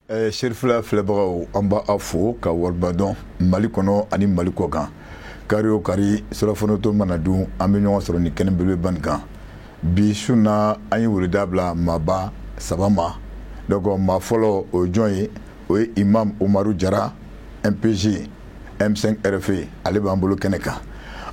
Sherifla filɛbagaw an b'a fo ka walibadɔn Mali kɔnɔ ani Mali kɔ kan kari o kari sɔrɔfɔnɔtɔ mana dun an bɛ ɲɔgɔn sɔrɔ ni kɛnɛ belebeleba nin kan bi su na an ye weleda bila maaba saba ma donc maa fɔlɔ o ye jɔn ye o ye Imam Umaru Jara MPG M5 RFA ale b'an bolo kɛnɛ kan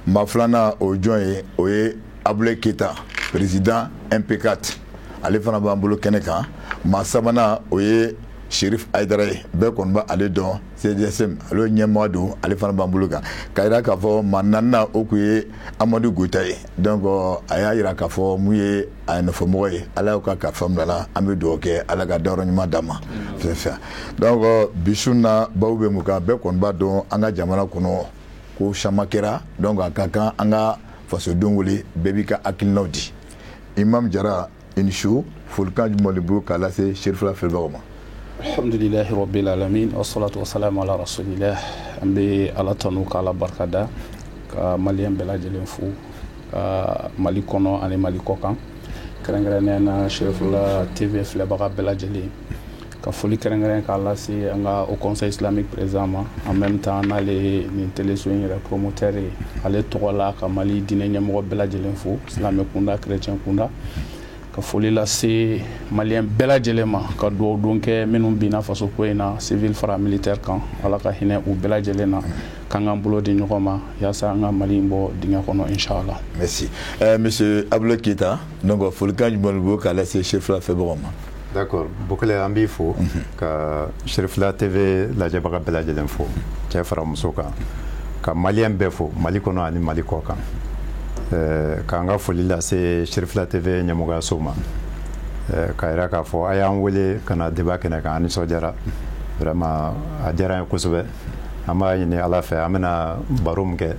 maa filanan o ye jɔn ye o ye Abulaye Keyita président MP4 ale fana b'an bolo kɛnɛ kan maa sabanan o ye Cherif Aidara ye bɛɛ kɔni b'a ale dɔn CDSM ale ɲɛmɔgɔ don ale fana b'an bolo kan k'a jira k'a fɔ maa naaninan o kun ye Amadu Goyita ye donc a y'a jira k'a fɔ mun ye a nɔfɛmɔgɔ ye Ala y'o ka kalifa minɛ a la an bɛ dugawu kɛ Ala ka dayɔrɔ ɲuman d'a ma donc bi su in na baw bɛ mun kan bɛɛ kɔni b'a dɔn an ka jamana kɔnɔ ko caman kɛra donc a ka kan an ka fasodenw wele bɛɛ b'i ka hakilinaw di Imam Jara i ni su folikan jumɛn de bolo k'a lase Sherifla filɛbagaw ma. Alhamdulillahi rabbil alamin wassalatu wassalamu ala rasulillah an bɛ Ala tanu k'Ala barikada ka maliyɛn bɛɛ lajɛlen fo ka Mali kɔnɔ ani Mali kɔ kan kɛrɛnkɛrɛnnenya na Sherifla TV filɛbaga bɛɛ lajɛlen ka foli kɛrɛnkɛrɛn k'a lase an ka au conseil islamique président ma en même temps n'ale nin téléso in yɛrɛ promoteur ye ale tɔgɔ la ka Mali diinɛ ɲɛmɔgɔ bɛɛ lajɛlen fo silamɛ kunda chrétien kunda ka foli lase maliyɛn bɛɛ lajɛlen ma ka dugawu don kɛ minnu binna faso ko in na civil fara militaire kan Ala ka hinɛ u bɛɛ lajɛlen na k'an k'an bolo di ɲɔgɔn ma yaasa an ka Mali in bɔ dingɛ kɔnɔ inchallah. Merci. Monsieur Abulaye Keyita donc folikan jumɛn de bolo k'a lase Sherifla filɛbagaw ma. D'accord Bukele an b'i fo ka Sherifla TV lajɛbaga bɛɛ lajɛlen fo cɛ fara muso kan ka maliyɛn bɛɛ fo Mali kɔnɔ ani Mali kɔ kan k'an ka foli lase Sherifla TV ɲɛmɔgɔyaso ma k'a jira k'a fɔ a y'an wele ka na débat kɛnɛ kan an nisɔndiyara vraiment a diyara an ye kosɛbɛ an b'a ɲini Ala fɛ an bɛna baro min kɛ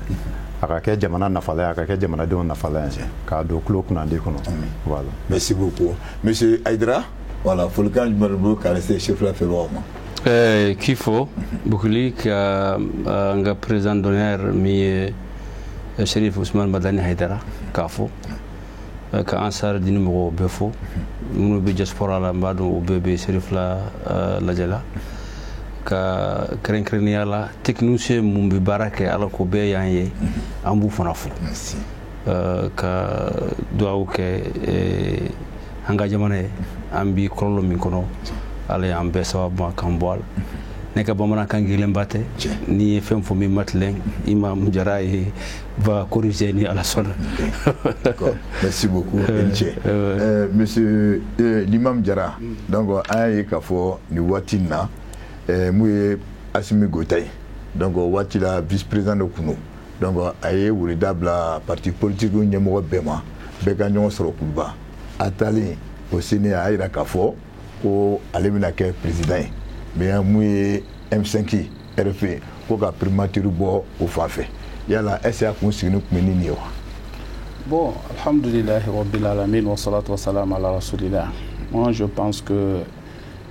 a ka kɛ jamana nafalan ye a ka kɛ jamanadenw nafalan ye k'a don tulo kunnandi kɔnɔ voilà. Merci beaucoup Monsieur Aidara voilà folikan jumɛn de bolo k'a lase Sherifla filɛbagaw ma. K'i fo Bukuli ka an ka président d'honneur min ye Cherif Ousmane Madani Haidara k'a fo ka Ansar Dine mɔgɔw bɛɛ fo minnu bɛ diaspora la n b'a dɔn o bɛɛ bɛ Sherifla lajɛla ka kɛrɛnkɛrɛnnenya la technicien mun bɛ baara kɛ Ala ko bɛɛ y'an ye an b'u fana fo ka dugawu kɛ an ka jamana ye an bi kɔlɔlɔ min kɔnɔ Ala y'an bɛɛ sababu ma k'an bɔ a la ne ka bamanankan gɛlɛnba tɛ n'i ye fɛn fɔ min ma tilen Imam Jara ye va corriger ni Ala sɔnna. D'accord merci beaucoup Monsieur l'Imam Jara donc an y'a ye k'a fɔ nin waati in na mun ye Asimi Goyita ye donc waati la vice président de kun don donc a ye weleda bila parti politique ɲɛmɔgɔ bɛɛ ma bɛɛ ka ɲɔgɔn sɔrɔ kuluba a taalen o sini a y'a jira k'a fɔ ko ale bɛna kɛ président ye mais mun ye M5 RFA ko ka primature bɔ o fan fɛ yala est-ce que a kun sigini kun bɛ ni nin ye wa. Bon alhamdulillahi rabbil alamin wa salatu wa salam ala rasulillah. Moi je pense que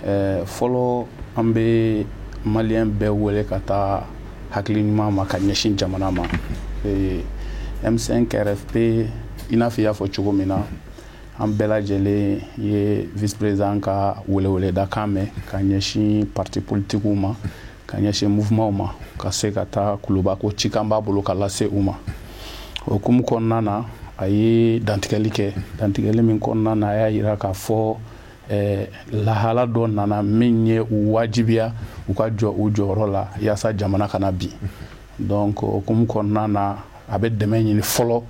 fɔlɔ an bɛ maliyɛn bɛɛ wele ka taa hakili ɲuman ma ka ɲɛsin jamana ma M5 RFP i n'a fɔ i y'a fɔ cogo min na an bɛɛ lajɛlen ye vice président ka weleweleda kan mɛn ka ɲɛsin parti politiquew ma ka ɲɛsin mouvement ma ka se ka taa kuluba ko cikan b'a bolo ka lase u ma o hukumu kɔnɔna na a ye dantigɛli kɛ dantigɛli min kɔnɔna na a y'a jira k'a fɔ lahala dɔ nana min ye u wajibiya u ka jɔ u jɔyɔrɔ la yaasa jamana kana bi donc o hukumu kɔnɔna na a bɛ dɛmɛ ɲini fɔlɔ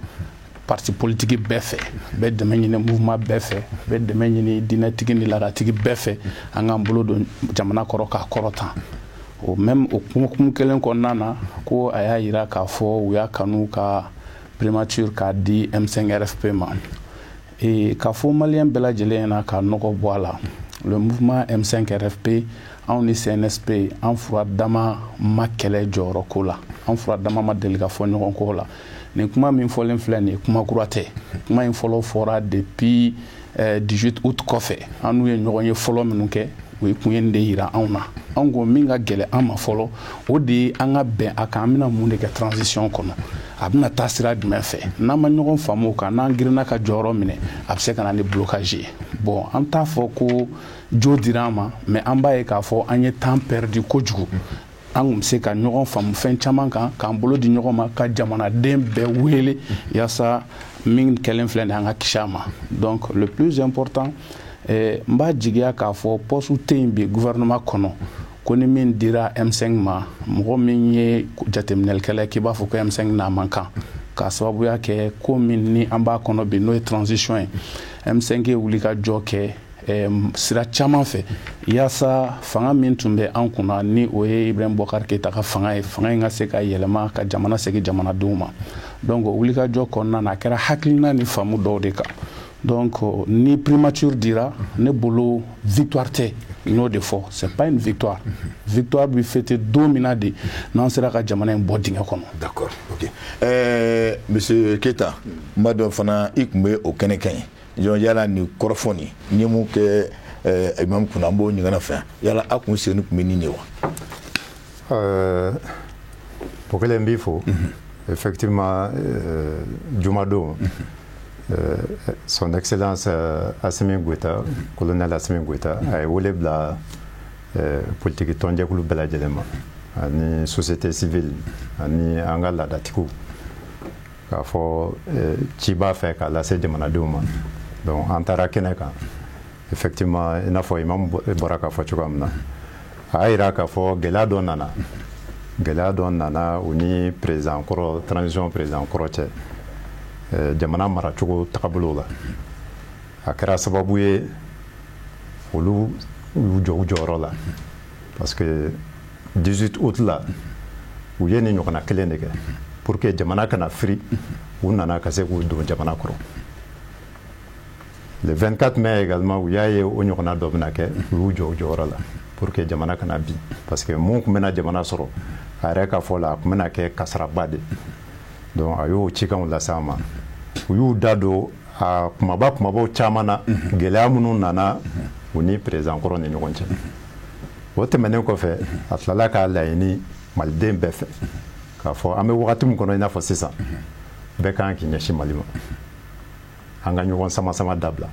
parti politique bɛɛ fɛ a bɛ dɛmɛ ɲini mouvement bɛɛ fɛ a bɛ dɛmɛ ɲini diinɛtigi ni laadatigi bɛɛ fɛ an k'an bolo don jamana kɔrɔ k'a kɔrɔtan o même o hukumu kelen kɔnɔna na ko a y'a jira k'a fɔ u y'a kanu ka primature k'a di M5 RFP ma k'a fɔ maliyɛn bɛɛ lajɛlen ɲɛna ka nɔgɔ bɔ a la le mouvement M5 RFP anw ni CNSP an fura dama ma kɛlɛ jɔyɔrɔ ko la an fura dama ma deli ka fɔ ɲɔgɔn ko la nin kuma min fɔlen filɛ nin ye kuma kura tɛ kuma in fɔlɔ fɔra depuis 18 août kɔfɛ an n'u ye ɲɔgɔn ye fɔlɔ minnu kɛ o ye kun ye nin de yira anw na anw ko min ka gɛlɛ an ma fɔlɔ o de ye an ka bɛn a kan an bɛna mun de kɛ transition kɔnɔ a bɛna taa sira jumɛn fɛ n'an ma ɲɔgɔn faamu o kan n'an girinna ka jɔyɔrɔ minɛ a bɛ se ka na ni blocage ye bon an t'a fɔ ko jo dira an ma mais an b'a ye k'a fɔ an ye temps perdu kojugu an kun bɛ se ka ɲɔgɔn faamu fɛn caman kan k'an bolo di ɲɔgɔn ma ka jamanaden bɛɛ wele yaasa min kɛlen filɛ nin an ka kisi a ma donc le plus important n b'a jigiya k'a fɔ poste tɛ yen bi gouvernement kɔnɔ ko ni min dira M5 ma mɔgɔ min ye jateminɛlikɛla k'i b'a fɔ ko M5 n'a man kan k'a sababuya kɛ ko min ni an b'a kɔnɔ bi n'o ye transition ye M5 ye wuli ka jɔ kɛ sira caman fɛ yaasa fanga min tun bɛ an kunna ni o ye Ibrahim Boubacar Keita ka fanga ye fanga in ka se ka yɛlɛma ka jamana segin jamanadenw ma donc o wuli ka jɔ kɔnɔna na a kɛra hakilina ni faamu dɔw de kan donc ni primature dira ne bolo victoire tɛ n y'o de fɔ c'est pas une victoire victoire bi fêter don min na de n'an sera ka jamana in bɔ dingɛ kɔnɔ. D'accord, ok. Monsieur Keita n b'a dɔn fana i tun bɛ o kɛnɛ kan ye yala ni kɔrɔfɔ nin n ye mun kɛ Imam kunna an b'o ɲɔgɔnna fɛ yala a kun sen tun bɛ nin de wa. O kɛlen n b'i fo effectivement jumadon son excellence Assimi Goïta colonel Assimi Goïta a ye wele bila politique tɔnjɛkulu bɛɛ lajɛlen ma ani société civile ani an ka laadatigiw k'a fɔ ci b'a fɛ k'a lase jamanadenw ma donc an taara kɛnɛ kan effectivement i n'a fɔ Imam bɔra k'a fɔ cogoya min na a y'a jira k'a fɔ gɛlɛya dɔ nana u ni président kɔrɔ transition président kɔrɔ cɛ jamana maracogo tagabolo la a kɛra sababu ye olu y'u jɔ u jɔyɔrɔ la parce que 18 août la u ye nin ɲɔgɔnna kelen de kɛ pour que jamana kana firi u nana ka se k'u don jamana kɔrɔ le 24 mai également u y'a ye o ɲɔgɔnna dɔ bɛna kɛ u y'u jɔ u jɔyɔrɔ la pour que jamana kana bin parce que mun tun bɛna jamana sɔrɔ a yɛrɛ ka fɔ la a tun bɛna kɛ kasaraba de donc a y'o cikanw lase an ma u y'u da don a kumabaw caman na gɛlɛya minnu nana u ni président kɔrɔ ni ɲɔgɔn cɛ o tɛmɛnen kɔfɛ a tilala k'a laɲini maliden bɛɛ fɛ k'a fɔ an bɛ wagati min kɔnɔ i n'a fɔ sisan bɛɛ kan k'i ɲɛsin Mali ma an ka ɲɔgɔn sama dabila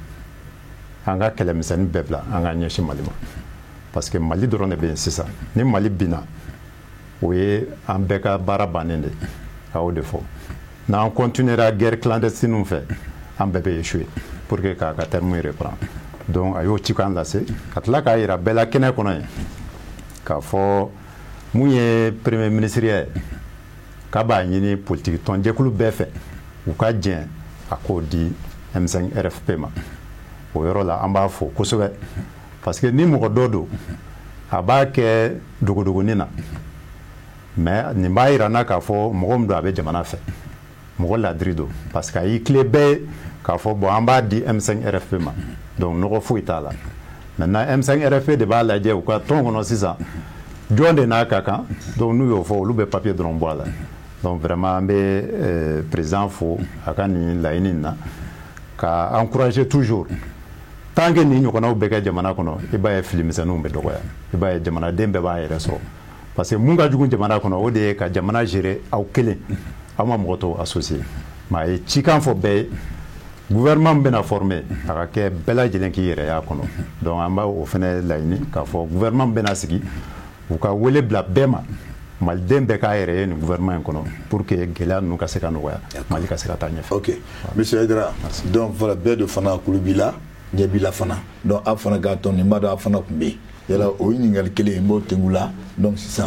an ka kɛlɛmisɛnnin bɛɛ bila an ka ɲɛsin Mali ma parce que Mali dɔrɔn de bɛ yen sisan ni Mali binna o ye an bɛɛ ka baara bannen de a y'o de fɔ n'an continuera guerre clandestine fɛ an bɛɛ bɛ échouer pour que k'a ka terme reprendre donc a y'o cikan lase ka tila k'a yira bɛɛ la kɛnɛ kɔnɔ yen k'a fɔ mun ye premier ministre ye k'a b'a ɲini politique tɔnjɛkulu bɛɛ fɛ u ka jɛn a k'o di M5 RFP ma o yɔrɔ la an b'a fɔ kosɛbɛ parce que ni mɔgɔ dɔ don a b'a kɛ dogodogonin na mais nin b'a yira n na k'a fɔ mɔgɔ min don a bɛ jamana fɛ mɔgɔ ladiri don parce que a y'i tile bɛɛ k'a fɔ bon an b'a di M5 RFP ma donc nɔgɔ foyi t'a la maintenant M5 RFP de b'a lajɛ u ka tɔn kɔnɔ sisan jɔn de n'a ka kan donc n'u y'o fɔ olu bɛ papier dɔrɔn bɔ a la donc vraiment an bɛ président fo a ka nin laɲini na ka encourager toujours tant que nin ɲɔgɔnnaw bɛ kɛ jamana kɔnɔ i b'a ye filimisɛnninw bɛ dɔgɔya i b'a ye jamanaden bɛɛ b'a yɛrɛ sɔrɔ parce que mun ka jugu jamana kɔnɔ o de ye ka jamana gérer aw kelen aw ma mɔgɔ tɔw associé mais a ye cikan fɔ bɛɛ ye gouvernement bɛna former a ka kɛ bɛɛ lajɛlen k'i yɛrɛ y'a kɔnɔ donc an b'a o fɛnɛ laɲini k'a fɔ gouvernement bɛna sigi u ka wele bila bɛɛ ma maliden bɛɛ k'a yɛrɛ ye nin gouvernement in kɔnɔ pour que gɛlɛya ninnu ka se ka nɔgɔya Mali ka se ka taa ɲɛfɛ. Ok monsieur Aidara donc voilà bɛɛ de fana kulo b'i la ɲɛ b'i la fana donc a fana k'a tɔn nin b'a dɔn a fana tun bɛ yen yala o ye ɲininkali kelen n b'o tɛnku la donc sisan.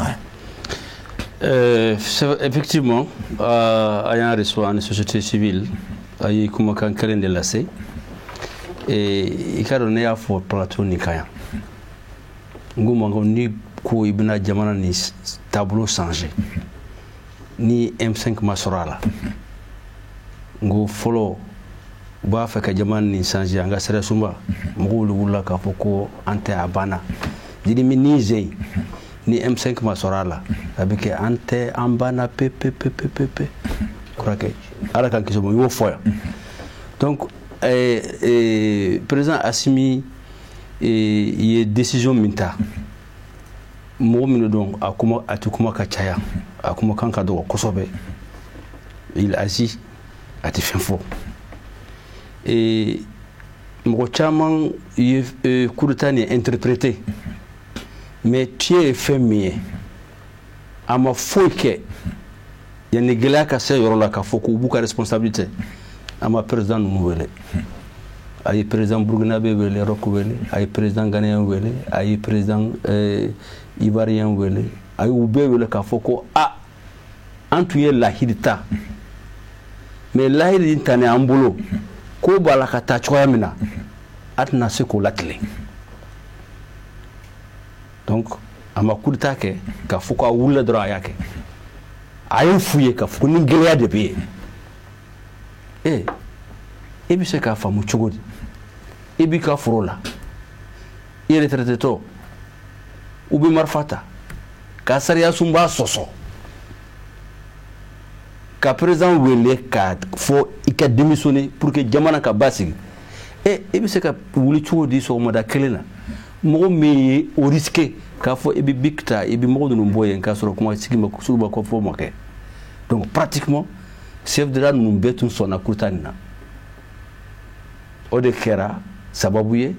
Effectivement a y'an reçu en société civile a ye kumakan kelen de lase i ka dɔn ne y'a fɔ plateau nin kan yan n ko ma ko ni ko i bɛna jamana ni taabolo changer ni M5 ma sɔrɔ a la n ko fɔlɔ u b'a fɛ ka jamana ni changer an ka sɛrɛsunba mɔgɔw wulila k'a fɔ ko an tɛ a banna jeli min ni zen ni M5 ma sɔrɔ a la a bɛ kɛ an tɛ an banna pepe kɔrɔkɛ ala k'an kisi o ma i y'o fɔ yan donc président Assimi i ye décision min ta mɔgɔ minnu dɔn a tɛ kuma ka caya a kuma kan ka dɔgɔ kosɛbɛ il agit a tɛ fɛn fɔ mɔgɔ caman ye coup d'état nin interprété mais tiɲɛ ye fɛn min ye a ma foyi kɛ yanni gɛlɛya ka se yɔrɔ la k'a fɔ k'u b'u ka responsabilité a ma président ninnu wele a ye président burkinabé wele Roch wele a ye président ghanéen wele a ye président ivoirien wele a y'u bɛɛ wele k'a fɔ ko an tun ye lahidu ta mais lahidu ta ni an bolo ko b'a la ka taa cogoya min na a tɛna se k'o latilen donc a ma coup d'état kɛ k'a fɔ k'a wulila dɔrɔn a y'a kɛ a ye f'u ye k'a fɔ ko ni gɛlɛya de bɛ yen e bɛ se k'a faamu cogo di i b'i ka foro la i retraité tɔ u bɛ marifa ta ka sariya sunba sɔsɔ ka président wele k'a fɔ i ka démissionner pour que jamana ka basigi i bɛ se ka wuli cogo di sɔgɔmada kelen na mɔgɔ min ye o risqué k'a fɔ i bɛ bic ta i bɛ mɔgɔ ninnu bɔ yen k'a sɔrɔ kuma sigi ma sugu ma fɔ ma kɛ donc pratiquement chef d'État ninnu bɛɛ tun sɔnna coup d'état nin na o de kɛra sababu ye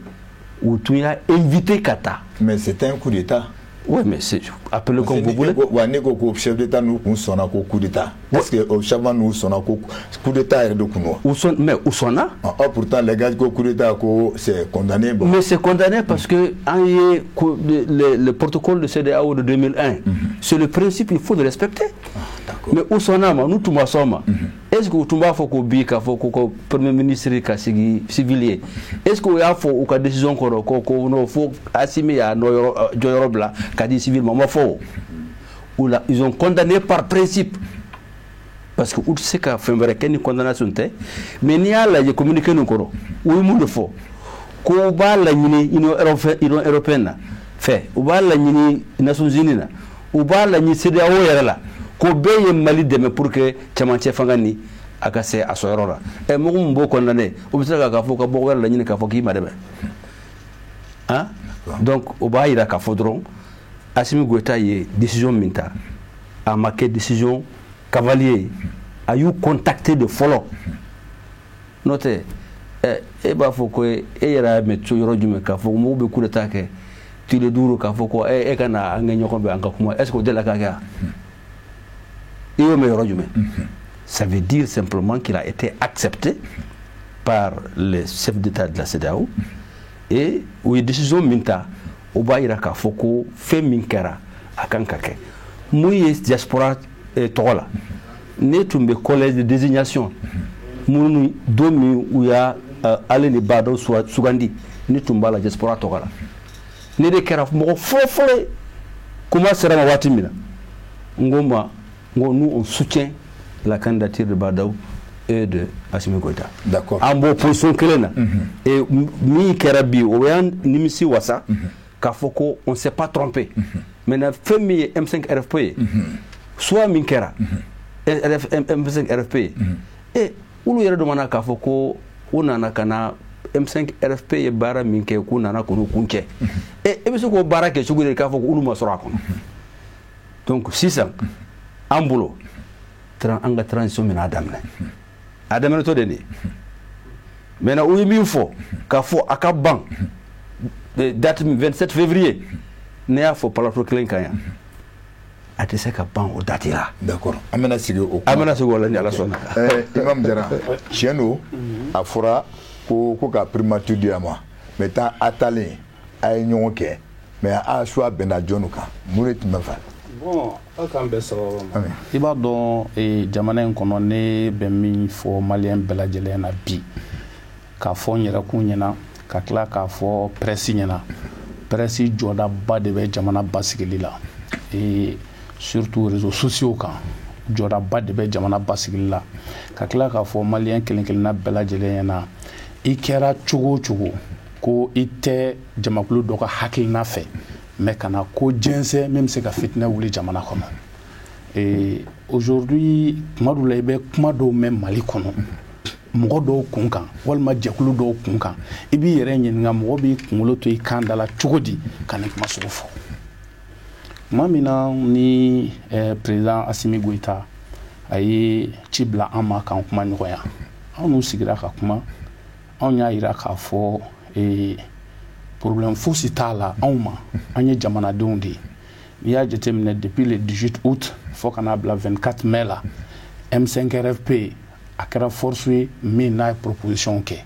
u tun y'a invité ka taa mais c'était un coup d'état. Oui, mais c'est appelé comme vous voulez. Ni ko chef d'état nous kun sonna ko coup d'état. Est-ce que au chef nous sonna ko coup d'état est de kuno? Mais où sonna? Pourtant les gars ko coup d'état ko c'est condamné. Bon. Mais c'est condamné parce que le protocole de CEDEAO de 2001, c'est le principe il faut le respecter. Mais où sonna nous tout soma. Est-ce que tu vas faut ko bi ka faut ko premier ministre ka sigi civilier? Est-ce que ya faut ka décision ko no faut assumer ya no joyoro bla ka dit civilement ma faut ou là ils ont condamné par principe parce que ou c'est ka faire une condamnation té mais ni ala je communiquer nous koro ou mu de faut ko ba la ñini union européenne fait ou ba la ñini Nations Unies na ou ba la ñi CEDEAO yara la ko beye Mali deme pour que chamanche fangani aka se asoyoro la mo mbo condamné o bisaka ka fo ka bo wala ñini ka fo ki ma deme hein donc o ba ira ka fodron Assimi Goïta y décision minta a marqué décision cavalier a eu contacté de follow notez e ba fo ko e yara metso yoro jume ka fo mo be coup d'état ke tu le duro ka fo ko e kana ngenyo ko be anka kuma est-ce que de la kaka e o me yoro jume ça veut dire simplement qu'il a été accepté par le chef d'état de la CEDEAO et où décision minta o b'a yira k'a fɔ ko fɛn min kɛra a kan ka kɛ mun ye diaspora tɔgɔ la ne tun bɛ collège de désignation minnu don min u y'a ale ni b'a dɔn sugandi ne tun b'a la diaspora tɔgɔ la ne de kɛra mɔgɔ fɔlɔ-fɔlɔ ye kuma sera ma waati min na n ko nous on soutient la candidature de Badaou et de Assimi Goïta. D'accord. En bon position kelen na et min kɛra bi o y'an nimisi wasa k'a fɔ ko on s'est pas trompé maintenant fɛn min ye M5 RFP ye soit min kɛra M5 RFP ye olu yɛrɛ dɔmana k'a fɔ ko u nana ka na M5 RFP ye baara min kɛ k'u nana k'u kun cɛ e bɛ se k'o baara kɛ cogo di k'a fɔ ko olu ma sɔrɔ a kɔnɔ donc sisan an bolo an ka transition min a daminɛ a daminɛtɔ de nin maintenant u ye min fɔ k'a fɔ a ka ban date 27 février ne y'a fɔ plateau kelen kan yan a tɛ se ka ban o date la. d'accord an bɛna sigi o kuma. an bɛna sigi o la ni ala sɔnna. Imam Jara tiɲɛ don a fɔra ko ka primature di a ma mais taa a taalen a ye ɲɔgɔn kɛ mais a choix bɛnna jɔnni kan mun de tun bɛ fɛ. bon aw k'an bɛɛ sababu ma i b'a dɔn jamana in kɔnɔ ne bɛ min fɔ maliyɛn bɛɛ lajɛlen na bi k'a fɔ n yɛrɛkun ɲɛna ka tila k'a fɔ presse ɲɛna presse jɔdaba de bɛ jamana basigili la surtout réseaux sociaux kan jɔdaba de bɛ jamana basigili la ka tila k'a fɔ maliyɛn kelen kelenna bɛɛ lajɛlen ɲɛna i kɛra cogo o cogo ko i tɛ jamakulu dɔ ka hakilina fɛ mais kana ko jɛnsɛn min bɛ se ka fitinɛ wuli jamana kɔnɔ aujourd'hui tuma dɔw la i bɛ kuma dɔw mɛn Mali kɔnɔ mɔgɔ dɔw kun kan walima jɛkulu dɔw kun kan i b'i yɛrɛ ɲininka mɔgɔ b'i kunkolo to i kan da la cogo di ka nin kuma sugu fɔ tuma min na ni président Assimi Goïta a ye ci bila an ma k'an kuma ɲɔgɔnya anw n'u sigira ka kuma anw y'a yira k'a fɔ problème fosi t'a la anw ma an ye jamanadenw de ye n'i y'a jateminɛ depuis le 18 août fo ka n'a bila 24 mai la M5 RFP a kɛra force ye min n'a ye proposition kɛ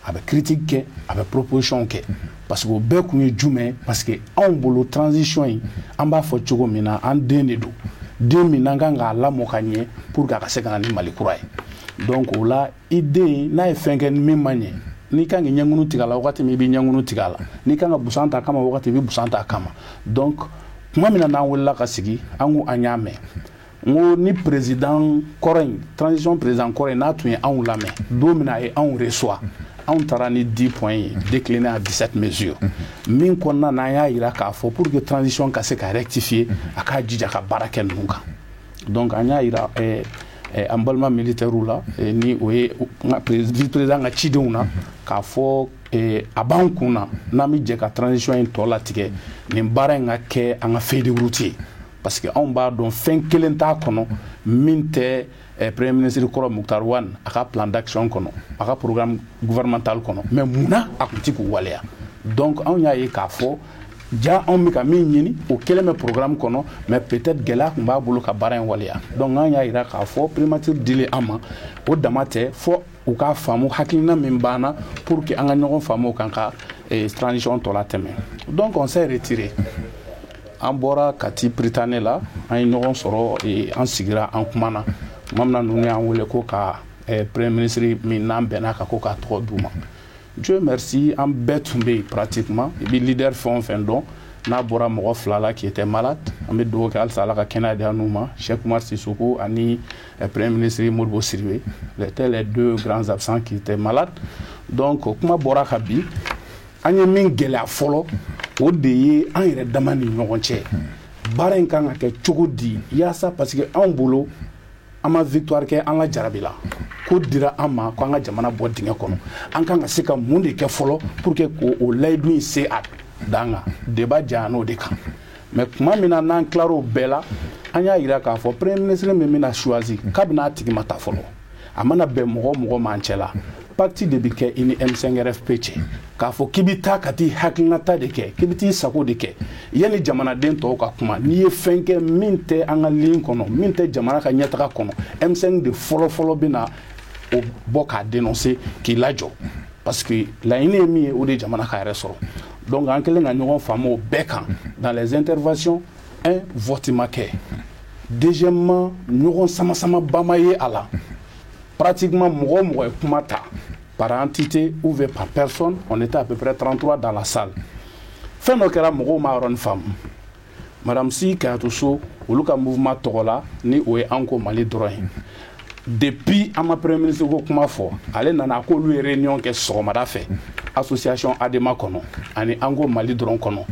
a bɛ critique kɛ a bɛ proposition kɛ parce que o bɛɛ kun ye jumɛn parce que anw bolo transition in an b'a fɔ cogo min na an den de don den min n'an kan k'a lamɔ ka ɲɛ pour que a ka se ka na ni Mali kura ye donc o la i den n'a ye fɛn kɛ min ma ɲɛ n'i kan k'i ɲɛŋunu tigɛ a la wagati min i b'i ɲɛŋunu tigɛ a la n'i kan ka busan ta a kama wagati i bɛ busan ta a kama donc kuma min na n'an wulila ka sigi an ko an y'a mɛn n ko ni président kɔrɔ in transition président kɔrɔ in n'a tun ye anw lamɛn don min na a ye anw reçoit anw taara ni 10 points ye décliné à 17 mesures min kɔnɔna na an y'a yira k'a fɔ pour que transition ka se ka rectifier a k'a jija ka baara kɛ ninnu kan donc an y'a yira an balima militaires la ni o ye vice président ka cidenw na k'a fɔ a b'an kun na n'an bɛ jɛ ka transition in tɔ latigɛ nin baara in ka kɛ an ka feuille de route ye parce que anw b'a dɔn fɛn kelen t'a kɔnɔ min tɛ premier ministre kɔrɔ Muktar Wane a ka plan d'action kɔnɔ a ka programme gouvernemental kɔnɔ mais munna a tun tɛ k'u waleya donc anw y'a ye k'a fɔ ja anw bɛ ka min ɲini o kelen bɛ programme kɔnɔ mais peut-être gɛlɛya tun b'a bolo ka baara in waleya donc an y'a yira k'a fɔ primature dilen an ma o dama tɛ fɔ u k'a faamu hakilina min banna pour que an ka ɲɔgɔn faamu o kan ka transition tɔ latɛmɛ donc on s'est retiré an bɔra Kati Prytanée la an ye ɲɔgɔn sɔrɔ an sigira an kumana tuma min na ninnu y'an wele ko ka premier ministre min n'an bɛnna kan ko k'a tɔgɔ d'u ma Dieu merci an bɛɛ tun bɛ yen pratiquement i bɛ leader fɛn o fɛn dɔn n'a bɔra mɔgɔ fila la qui était malade an bɛ dugawu kɛ halisa Ala ka kɛnɛya di n'u ma Cheikh Oumar Sissoko ani premier ministre Modibo Sidibé étaient les deux grands absents qui étaient malades donc kuma bɔra ka bin an ye min gɛlɛya fɔlɔ o de ye an yɛrɛ dama ni ɲɔgɔn cɛ baara in kan ka kɛ cogo di yaasa parce que anw bolo an ma victoire kɛ an ka jarabi la ko dira an ma ko an ka jamana bɔ dingɛ kɔnɔ an kan ka se ka mun de kɛ fɔlɔ pour que k'o layidu in se a dan kan débat janya n'o de kan mais tuma min na n'an tilar'o bɛɛ la an y'a yira k'a fɔ premier ministre min bɛna choisi k'a bɛna a tigi ma ta fɔlɔ a mana bɛn mɔgɔ mɔgɔ m'an cɛ la pacte de bi kɛ i ni M5 RFP cɛ k'a fɔ k'i bɛ taa ka t'i hakilinata de kɛ k'i bɛ t'i sago de kɛ yanni jamanaden tɔw ka kuma n'i ye fɛn kɛ min tɛ an ka ligne kɔnɔ min tɛ jamana ka ɲɛtaga kɔnɔ M5 de fɔlɔ bɛ na o bɔ k'a dénoncer k'i lajɔ parce que laɲini ye min ye o de ye jamana ka yɛrɛ sɔrɔ donc an kɛlen ka ɲɔgɔn faamu o bɛɛ kan dans les interventions vote ma kɛ deuxièmement ɲɔgɔn sama-samaba ma ye a la pratiquement mɔgɔ o mɔgɔ ye kuma ta par entité ou par personne on était à peu près 33 dans la salle fɛn dɔ kɛra mɔgɔw ma yɔrɔnin faamu madame Si Kayatou Sow olu ka mouvement tɔgɔ la ni o ye an ko Mali dɔrɔn ye depuis an ma premier ministre ko kuma fɔ ale nana k'olu ye réunion kɛ sɔgɔmada fɛ association ADEMA kɔnɔ ani an ko Mali dɔrɔn kɔnɔ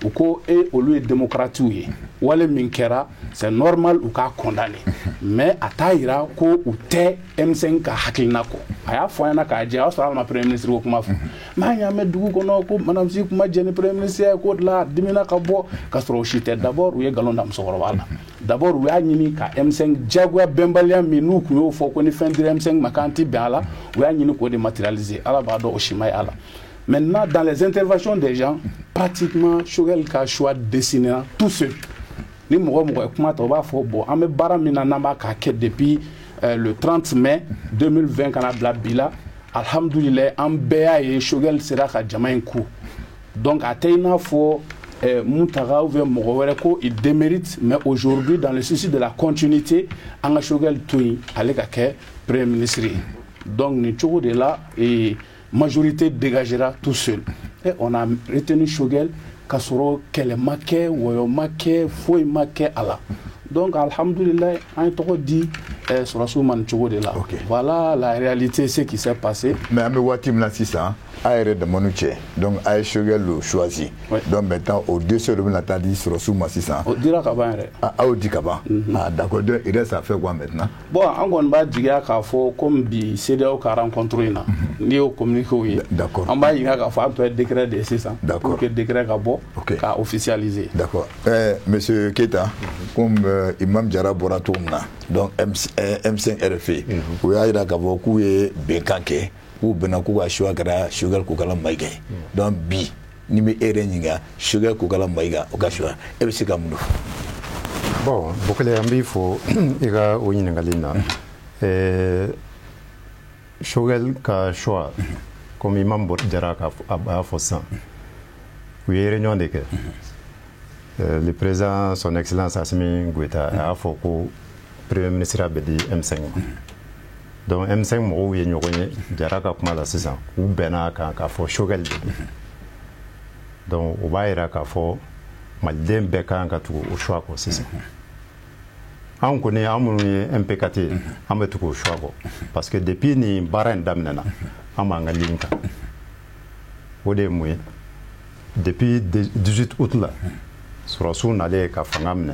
u ko olu ye démocrates ye wale min kɛra c'est normal u k'a condamner mais a t'a yira ko u tɛ M5 ka hakilina kɔ a y'a fɔ an ɲɛna k'a jɛ a y'a sɔrɔ hali ma premier ministre ko kuma fɔ mais an y'a mɛn dugu kɔnɔ ko madame Si kuma jɛ ni premier ministre ye ko de la a dimina ka bɔ k'a sɔrɔ o si tɛ d'abord u ye nkalon da musokɔrɔba la d'abord u y'a ɲini ka M5 diyagoya bɛnbaliya min n'u tun y'o fɔ ko ni fɛn dira M5 ma k'an ti bɛn a la u y'a ɲini k'o de matérialiser Ala b'a dɔn o si ma ye a la maintenant dans les interventions des gens pratiquement Choguel ka choix dessiné tout seul ni mɔgɔ mɔgɔ ye kuma ta o b'a fɔ bon an bɛ baara min na n'an b'a k'a kɛ depuis le 30 mai 2020 kana bila bi la alhamdulillah an bɛɛ y'a ye Choguel sera ka jama in ku donc a tɛ i n'a fɔ Moutaga ou bien mɔgɔ wɛrɛ ko il démérite mais aujourd'hui dans le souci de la continuité an ka Choguel to yen ale ka kɛ premier ministre ye donc nin cogo de la majorité dégagera tout seul et on a retenu Choguel k'a sɔrɔ kɛlɛ ma kɛ wɔyɔ ma kɛ foyi ma kɛ a la donc alhamdulillah an ye tɔgɔ di Surasu man cogo de la. Voilà la réalité, ce qui s'est passé. Mais à mes watim là 600, aéré de Monouché, donc aéré Chogel le choisi. Donc maintenant au 2 seuls de la tadi Surasu ma 600. On dira qu'avant. Ah au dit qu'avant. Ah d'accord, il reste à faire quoi maintenant? Bon, on va dire qu'il faut comme bi CDAO qui a rencontré là. Ni au communiqué. D'accord. On va dire qu'il faut un peu décret de 600. D'accord. Pour que le décret soit officialisé. D'accord. Monsieur Keita, comme Imam Diarra Boratoumna, donc M5 RFI, où il y a un gars qui est Benkanke, ou Benakou a choisi Sugar Koukala Maïga. Donc, bi, ni me Ereninga, Sugar Koukala Maïga, Okashua, et c'est comme nous. Bon, beaucoup de gens faut il y a une galina. Sugar ka choix, comme Imam Diarra a fait ça. Oui, il y a une réunion de le président, son excellence Assimi Goïta, a fait que le premier ministre a dit M5. Donc M5, moi, il y a une réunion, Diarra ka kuma la saison, ou Bena ka fait Chogel. Donc, on va y aller ka fait Malden Beka ka tout au choix ko c'est ça. On connaît un MPKT, on met tout au choix parce que depuis ni baran damnena, on m'a engagé linka. Au début, depuis 18 août là. Surasu n'allait qu'à Fangamne.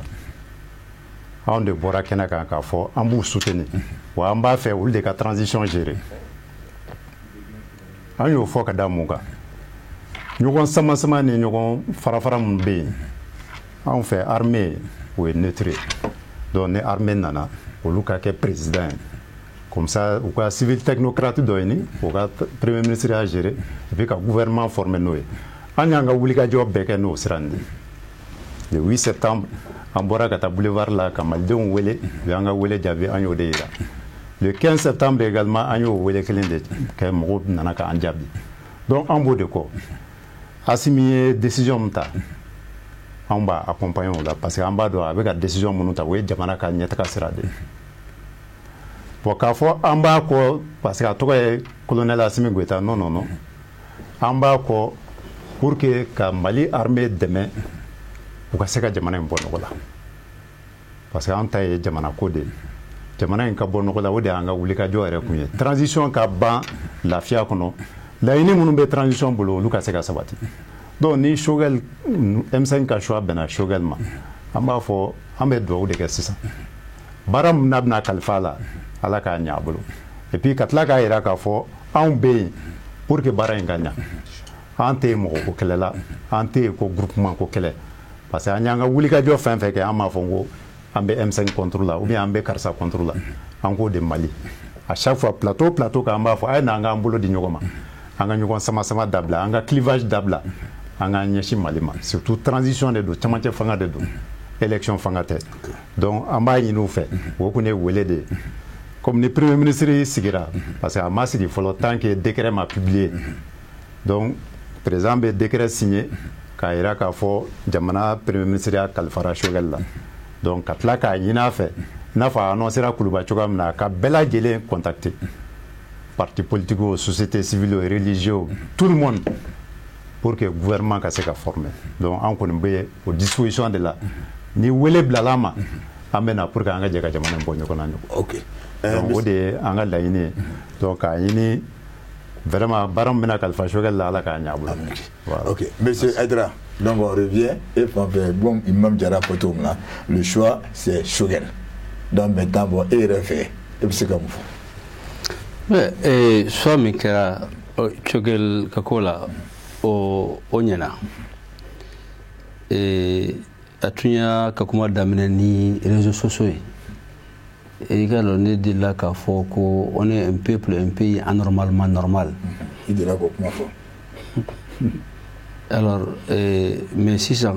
On de Bora Kenaka qu'à fort, on vous soutenir. Ou on va faire ou des cas transition gérée. On y a fort qu'à Mouga. Nous avons sama ni nous avons farafara mbe. On fait armée ou neutre. Donc les armées nana, ou le cas président. Comme ça, ou quoi civil technocrate doini, ou quoi premier ministre à gérer, et puis qu'à gouvernement formé nous. On y a un gars job bec et nous srandi. Le 8 septembre, on boira à boulevard là, comme Aldon Wele, le Anga Wele Javé Agno Deira. Le 15 septembre également, Agno Wele Kelende, qui est mort Nanaka Andjabi. Donc, en bout de quoi, assimilé décision Mta, on va accompagner là, parce qu'en bas, avec la décision Monuta, oui, Jamanaka Nyataka Serade. Pour qu'à fois, en bas, parce qu'à toi, colonel Assimi Goïta, non. En bas, pour que la Mali armée demain, pour que ça jamana bon nogola parce que anta ye jamana code jamana en ka bon nogola o de anga wulika jo ere kunye transition ka ban lafiya kono la ini munu be transition bolo luka se ka sabati donc ni Chogel M5 ka choix bena Chogel ma amba fo ambe do de ke sisa baram nabna kalfala ala ka nya bolo et puis katla ka ira ka fo an be pour que bara nganya ante mo ko kelela ante ko groupement ko kele parce que anya nga wuli ka jo fin fait que ama fongo ambe M5 contrôle là ou bien ambe Karsa contrôle là en de Mali à chaque fois plateau ka amba fo ay na nga mbulo di nyogoma anga nyogon sama dabla anga clivage dabla anga nyeshi Mali ma surtout transition de do chamache fanga de do élection fanga tête donc amba yi nous fait wo kune wele de comme le premier ministre sigira parce que ama sigi folo tant que décret m'a publié donc président be décret signé Kaira ka fo jamana premier ministre ya kalfara Chogel la donc katla ka yina fait n'a fa annoncer la kuluba chogam na ka bela jele contacter parti politique société civile et religieux tout le monde pour que le gouvernement ka se ka former donc on connaît bien aux dispositions de la ni wele blalama amena pour que anga je ka jamana bonyo kona OK donc ode anga la yini donc ayini vraiment baram mena kalfa Chogel la ala ka nyabula. Voilà. OK, monsieur Aydra, donc on revient et bon Imam Diarra Potoum là, le choix c'est Chogel. Donc maintenant bon RFI et c'est comme mais et soit mi kera Chogel kakola o onyana et atunya kakuma damene ni réseaux sociaux. Et également, on est de là qu'à faut qu'on est un peuple, un pays anormalement normal. Il dit là comment alors, mais 600,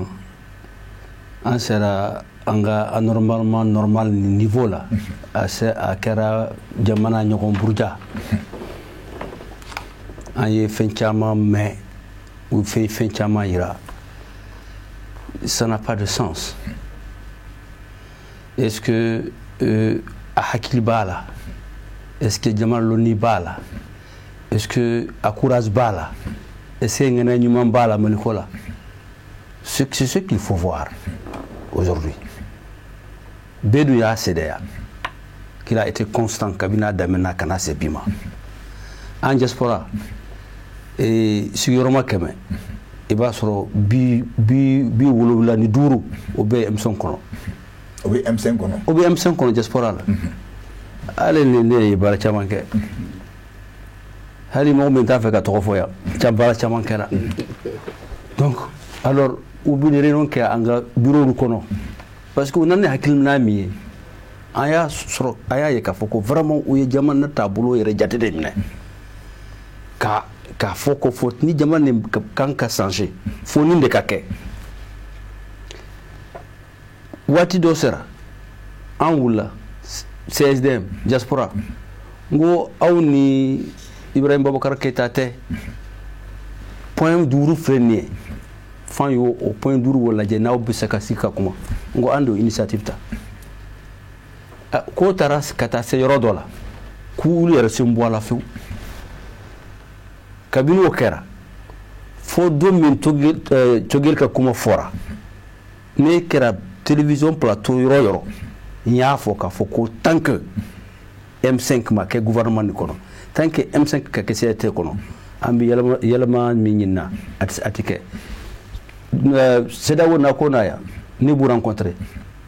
on sera anormalement normal niveau là, à Kera Jamana Nyogon Bourja. On y fait chama mais ou fait chama ira. Ça n'a pas de sens. Est-ce que à Hakili Bala, est-ce que Jamal Loni Bala, est-ce que Akouraz Bala, est-ce que Nanyuman Bala Melikola? C'est ce qu'il faut voir aujourd'hui. Bedouya Sedea, qu'il a été constant kabina damena kana se bima en diaspora et siguroma keme e ba soro bi wolowula ni duru o be M5 kono o be M5 kono diaspora la ale ne bara chamanke hali mo men ta fe ka to foya chambara chamanke la donc alors ubini renon ke anga bureau kono parce que on a hakilna mi aya soro aya ye ka foko vraiment o ye jaman na tabulo yere jatede mine ka foko fot ni jaman ne kan ka changer fo ni de ka ke wati do sera an wula CSDM diaspora ngo awni Ibrahim Babakar Keita te point duru frenier fan yo au point duru wala je na obi saka sika kuma ngo ando initiative ta ko taras kata se yoro dola ku ulu yere simbo la fu kabini okera fo do min togel ka kuma fora ne kera télévision plateau yoro nya fo ka fo ko tant que M5 ma ke gouvernement ni kono tant que M5 ka ke CT kono ambi yelama minina atike c'est wona ko na ya ni bu rencontrer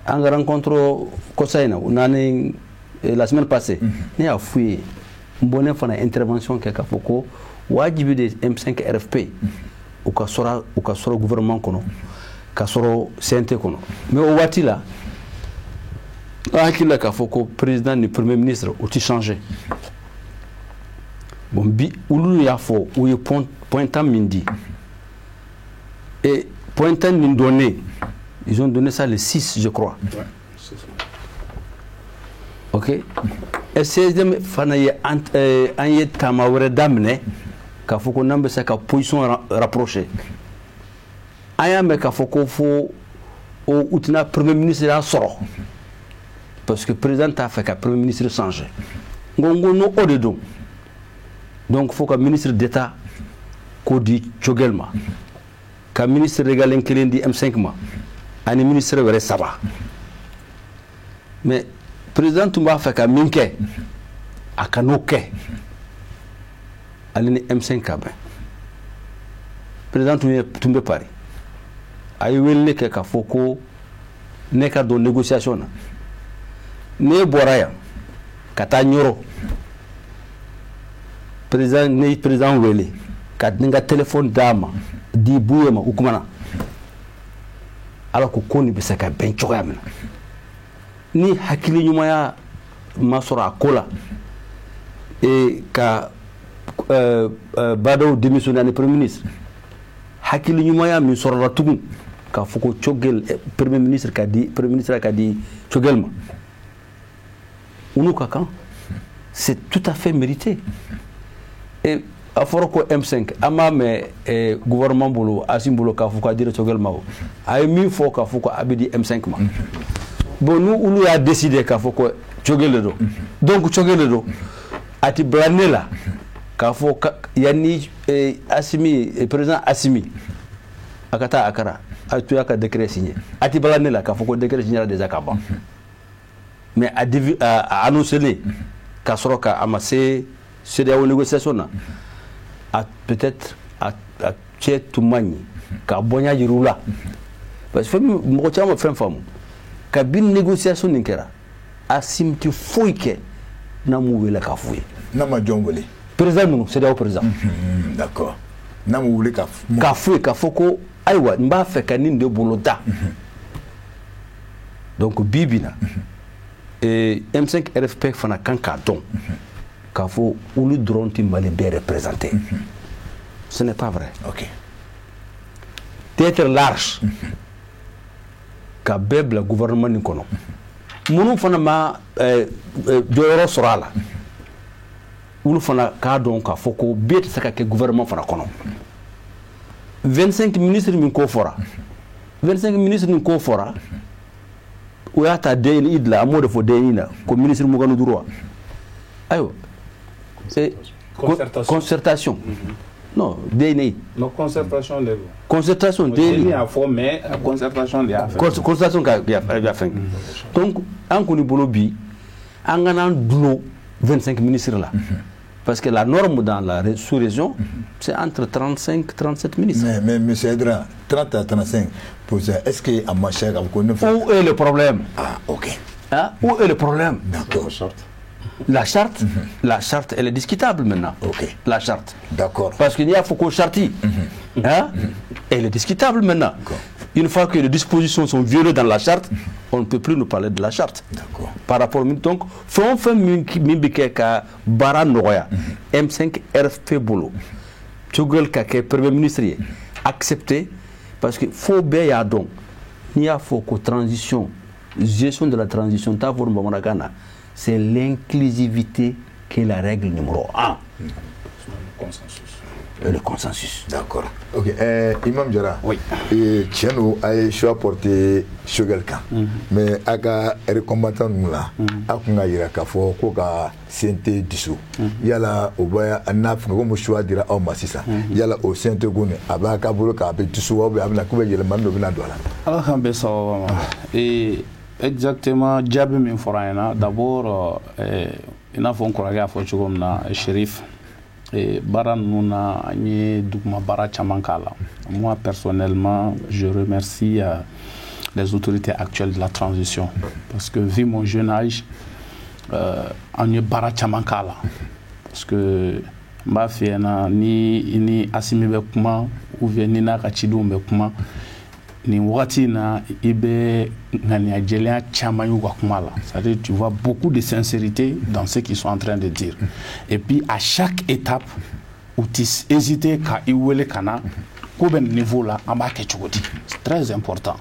en rencontre Kosaina nani la semaine passée ni a fouillé bonne fana intervention ke ka foko wajibi de M5 RFP ou ka sora gouvernement kono ka soro CNT kono mais au wati là akila ka foko président ni premier ministre ou ti changer bon bi ulu ya fo ou ye pointant mindi et pointant min donné ils ont donné ça le 6 je crois ouais, c'est ça. OK et c'est fana ye an ye tamawre damne ka foko nambe sa ka position rapprochée aya me ka foko fo o utina premier ministre a soro parce que président a fait que premier ministre changer ngongo no odedo donc faut que ministre d'état ko di chogelma ka ministre regalen kelendi M5 ma ani ministre wéré saba mais président tumba fait que minke akanoke alini M5 kabe président tumbe Paris ay welle ke ka foko ne ka do négociation na ne boraya kata nyoro président wele ka dinga téléphone dama di buyema ukumana alors ko koni be saka ben choyamna ni hakili nyuma ya masora kola e ka bado démissionné ni premier ministre hakili nyuma ya mi sorra tugun ka foko chogel premier ministre ka di chogelma Unou Kakan, c'est tout à fait mérité. Et à Foroko M5, ama me gouvernement bolo, asim bolo ka fuka dire togel mao. Ay mi fo ka fuka abidi M5 ma. Bon nous Unou a décidé ka fuka togel do. Donc togel do ati branela ka fuka yani Assimi président Assimi akata akara atu aka décret signé. Ati branela ka fuka décret signé des akaba. Mais à annoncer qu'à Soroka amassé c'est des négociations à peut-être à tuer tout mani qu'à bonya jirula parce que moi tiens ma femme qu'à bin négociation n'ikera asim tu fouike na mouwela ka fouye na ma jongole président nous c'est des président d'accord na mouwela ka fouye ka foko aywa mba fait kanine de bolota donc bibina et M5 RFP fana kan ka don ka fo ulu dronti mali be représenté ce n'est pas vrai. OK. D'être large ka bebla gouvernement ni kono munu fana ma doyoro sorala ulu fana ka don ka foko bet saka ke gouvernement fana kono 25 ministres min ko fora 25 ministres min ko fora o yata deyni idla amode fo deynina ko ministre mo ganu droit ayo c'est concertation non deyni no concertation le deyni a fo mais concertation le a fait concertation ka ya fait donc an ko ni bolo bi an kana dulo 25 ministres là. Parce que la norme dans la sous-région, c'est entre 35 et 37 ministres. Mais M. Edra, 30 à 35 est-ce que à Machak, où est le problème? Ah, ok. Hein? Où est le problème? D'accord. La charte, elle est discutable maintenant. Ok. La charte. D'accord. Parce qu'il y a Foucault Charti. Hein? Elle est discutable maintenant. Une fois que les dispositions sont violées dans la charte, on ne peut plus nous parler de la charte. D'accord. Par rapport donc, faut faire ka bara noya M5 RFP bolo. Tugel ka ke premier ministre accepté parce que faut bien donc il y a faut que transition, gestion de la transition t'avoir Ghana, c'est l'inclusivité qui est la règle numéro 1. Le consensus. D'accord. Ok. Imam Diarra. Oui. Tchèno a choix porté Chogelkan. Mais aga combattant nous là, akunga ira kafo ko ka CNT dissous. Yala obaya anaf ngo choix dira au masisa. Yala au CNT gone abaka bolo ka be dissous obe abna ko be yele mando bina dola. Alhamdulillah. Et exactement jabe min forana d'abord ina fon ko raga fo chugomna Chérif. Et Baran Nouna Agné Dougma Bara Chamankala. Moi, personnellement, je remercie les autorités actuelles de la transition. Parce que, vu mon jeune âge, Agné Bara Chamankala. Parce que, ma fille, ni Assimi Bekuma, ou bien Nina Kachidou Bekuma, ni wati na ibe ngani ajelea chama yuga kumala. C'est-à-dire tu vois beaucoup de sincérité dans ce qu'ils sont en train de dire. Et puis à chaque étape où tu hésites ka iwele kana ko ben niveau là amake chogoti. C'est très important.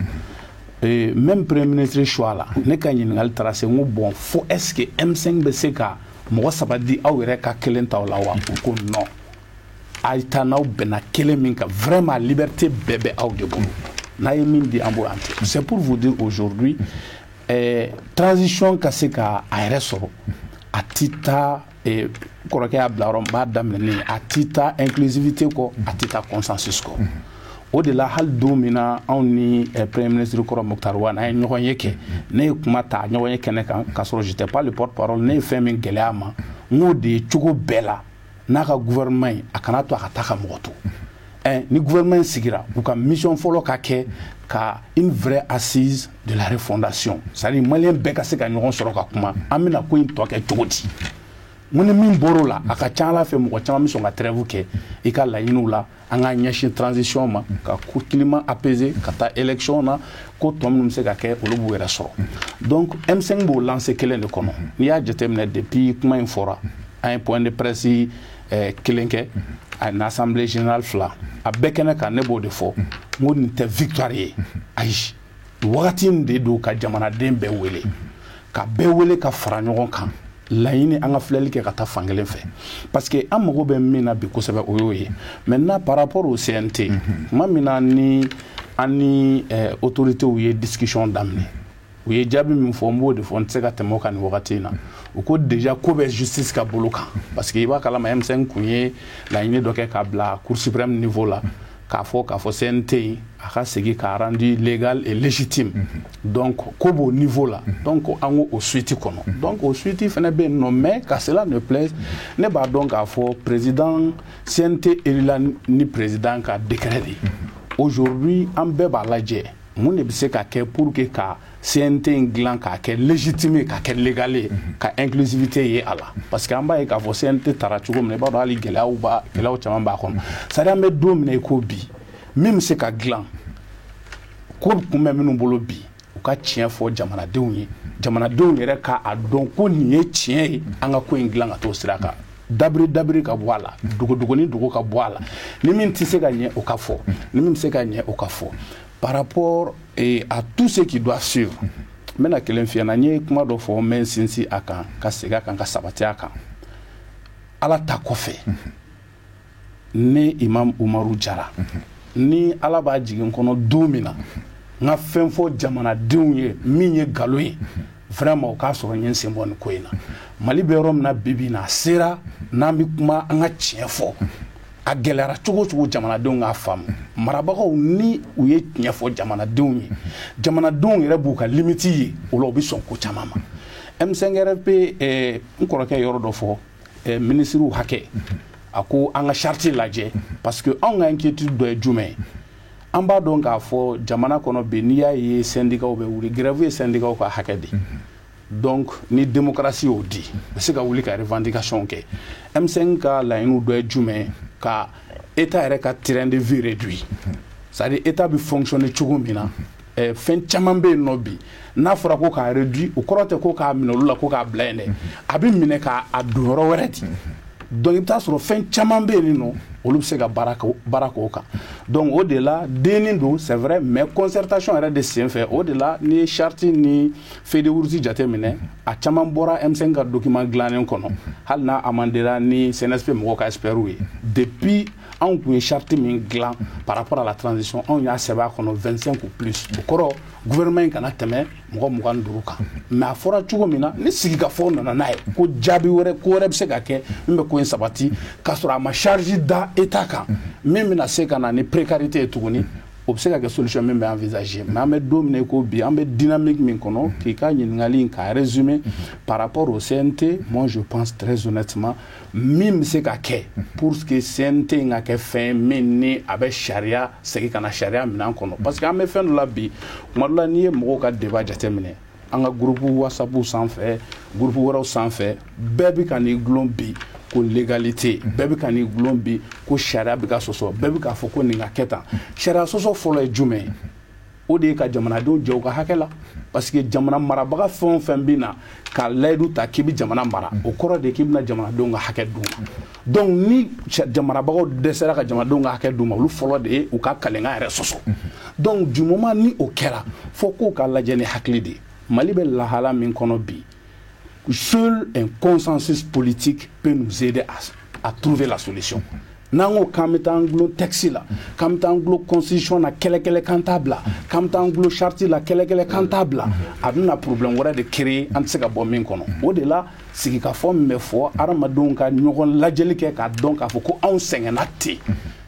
Et même premier ministre choix là ne kanyi ngal tracé ngo bon faut est-ce que M5 BCK mo sabadi awere ka kelenta wala wa ko non. Aita na bena keleminka vraiment liberté bébé aw de bon. C'est pour vous dire aujourd'hui, transition kaseka aéresoro, atita et korokia blarom badamene, atita inclusivité ko, atita consensus ko. Au-delà hal domina on ni premier ministre Koro Mokhtar na nyoyeke ne kumata nyoyeke ne kasoro j'étais pas le porte-parole ne fait min geleama ngodi chugo bela naka gouvernement akana to akataka moto. Ni gouvernement sigira ou ka mission folo ka ke ka une vraie assise de la refondation. C'est-à-dire malien beka se ka nyon soro ka kuma amina ko in to ka togoti. Moni min boro la aka chala fe mo chama mission ka trêve ke e ka la yinu la anga nyashi transition ma ka ko climat apaisé ka ta élection na ko tom num se ka ke olobu wera soro. Donc M5 bo lancer kelen de kono. Ni ya jetemne depuis kuma in fora un point de presse kelenke à l'Assemblée générale fla a bekene ka nebo de fo ngoni te victoire ayi wati de do ka jamana dembe wele ka be wele ka faranyon kan layini anga fleli ke ka ta fangelen fe parce que amogo be mina bi ko sebe oyoye maintenant par rapport au CNT mamina ni ani autorité ou y discussion d'amener ou y jabi mi fo mbo de fon tseka te moka ni wakati na uko déjà ko be justice ka boloka parce que iba kala ma M5 kunye la ine doke ka bla cour suprême niveau là ka fo CNT aka segi ka rendu légal et légitime donc ko bo niveau là donc ango au suite kono donc au suite fene be nommé ka cela ne plaise ne ba donc a fo président CNT et ni président ka décret aujourd'hui ambe ba laje mon ne bise ka ke pour que ka CNT inglan ka ke légitime ka ke légalé ka inclusivité ye ala parce que amba e ka fo CNT tarachugo me ba do ali gela ou chama ba kon ça da me dominer ko bi même se ka glan ko kuma minu bolo bi o ka tien fo jamana dew yere ka adon ko ni e tien anga ko inglan ka to siraka dabri ka boala dugo ka boala ni min ti se ka nye o ka fo ni min se ka nye o ka fo par rapport à tout ce qui doit suivre. Maintenant que l'infirmière n'y comment doit former sinsi akan kasega kan kasabati akan ala takofe ni Imam Umaru Jara ni ala ba jigin kono domina nga fenfo jamana denye minye galoyi vraiment o ka so nyen sembon ko ina mali be rom na bibi na sera na mi kuma nga tiefo a gelera chugo jamana denw a fam marabagaw ni u ye tiefo jamana denw yere bu ka limiti ye o lo bi son ko chamama M5RFP n kɔrɔkɛ yɔrɔ dɔ fɔ ministre hakɛ a ko an ka charte lajɛ parce que anw ka inquiétude dɔ ye jumɛn ye an b'a dɔn k'a fɔ jamana kɔnɔ bi n'i y'a ye syndicats bɛ wuli grève ye syndicats ka hakɛ de donc ni démocratie y'o di u bɛ se ka wuli ka revendication kɛ M5 ka laɲiniw dɔ ye jumɛn ka état yɛrɛ ka terrain de vie réduit c'est-à-dire état bɛ fonctionner cogo min na fɛn caman bɛ yen nɔ bi n'a fɔra ko k'a réduit o kɔrɔ tɛ ko k'a minɛ olu la ko k'a bila yen dɛ a bɛ minɛ k'a don yɔrɔ wɛrɛ di donc i bɛ taa sɔrɔ fɛn caman bɛ yen nɔ olu bɛ se ka baara k'o kan donc o de la dennin don c'est vrai mais concertation yɛrɛ de sen fɛ o de la n'i ye charte ni feuille de route jateminɛ a caman bɔra M5 ka document dilannen kɔnɔ hali n'a amendera ni CNSP mɔgɔw ka experts ye depuis anw tun ye charte min dilan par rapport à la transition anw y'a sɛbɛn a kɔnɔ 25 ou plus o kɔrɔ gouvernement in kana tɛmɛ mɔgɔ 25 kan mais a fɔra cogo min na ni sigikafɔw nana n'a ye ko jaabi wɛrɛ ko wɛrɛ bɛ se ka kɛ min bɛ ko in sabati k'a sɔrɔ a ma charge da état kan min bɛna se ka na ni précarité ye tuguni o bɛ se ka kɛ solution min bɛ envisager mais an bɛ don min na i ko bi an bɛ dynamique min kɔnɔ k'i ka ɲininkali in k'a résumer par rapport au CNT moi je pense très honnêtement min bɛ se ka kɛ pour que CNT in ka kɛ fɛn min ni a bɛ sariya segin ka na sariya minɛn kɔnɔ parce que an bɛ fɛn dɔ la bi tuma dɔ la n'i ye mɔgɔw ka débat jateminɛ an ka groupe WhatsApp sanfɛ groupe wɛrɛw sanfɛ bɛɛ bɛ ka n'i gulon bi ko légalité bɛɛ bɛ ka n'i gulon bi ko sariya bɛ ka sɔsɔ bɛɛ bɛ k'a fɔ ko nin ka kɛ tan sariya sɔsɔ fɔlɔ ye jumɛn ye o de ye ka jamanadenw jɛ u ka hakɛ la parce que jamana marabaga fɛn o fɛn bɛ na ka layidu ta k'i bɛ jamana mara o kɔrɔ de ye k'i bɛna jamanadenw ka hakɛ d'u ma donc ni jamanabagaw dɛsɛra ka jamanadenw ka hakɛ d'u ma olu fɔlɔ de ye u ka kalenkan yɛrɛ sɔsɔ donc du moment ni o kɛra fo k'o ka lajɛ ni hakili de ye Mali bɛ lahala min kɔnɔ bi seul un consensus politique peut nous aider à trouver la solution. N'an ko k'an bɛ taa an gulon texte la k'an bɛ taa an gulon constitution na kɛlɛ kan t'a bila k'an bɛ taa an gulon charte la kɛlɛ kan t'a bila a bɛna problème wɛrɛ de créer an tɛ se ka bɔ min kɔnɔ o de la sigikafɔ min bɛ fɔ adamadenw ka ɲɔgɔn lajɛli kɛ k'a dɔn k'a fɔ ko anw sɛgɛnna ten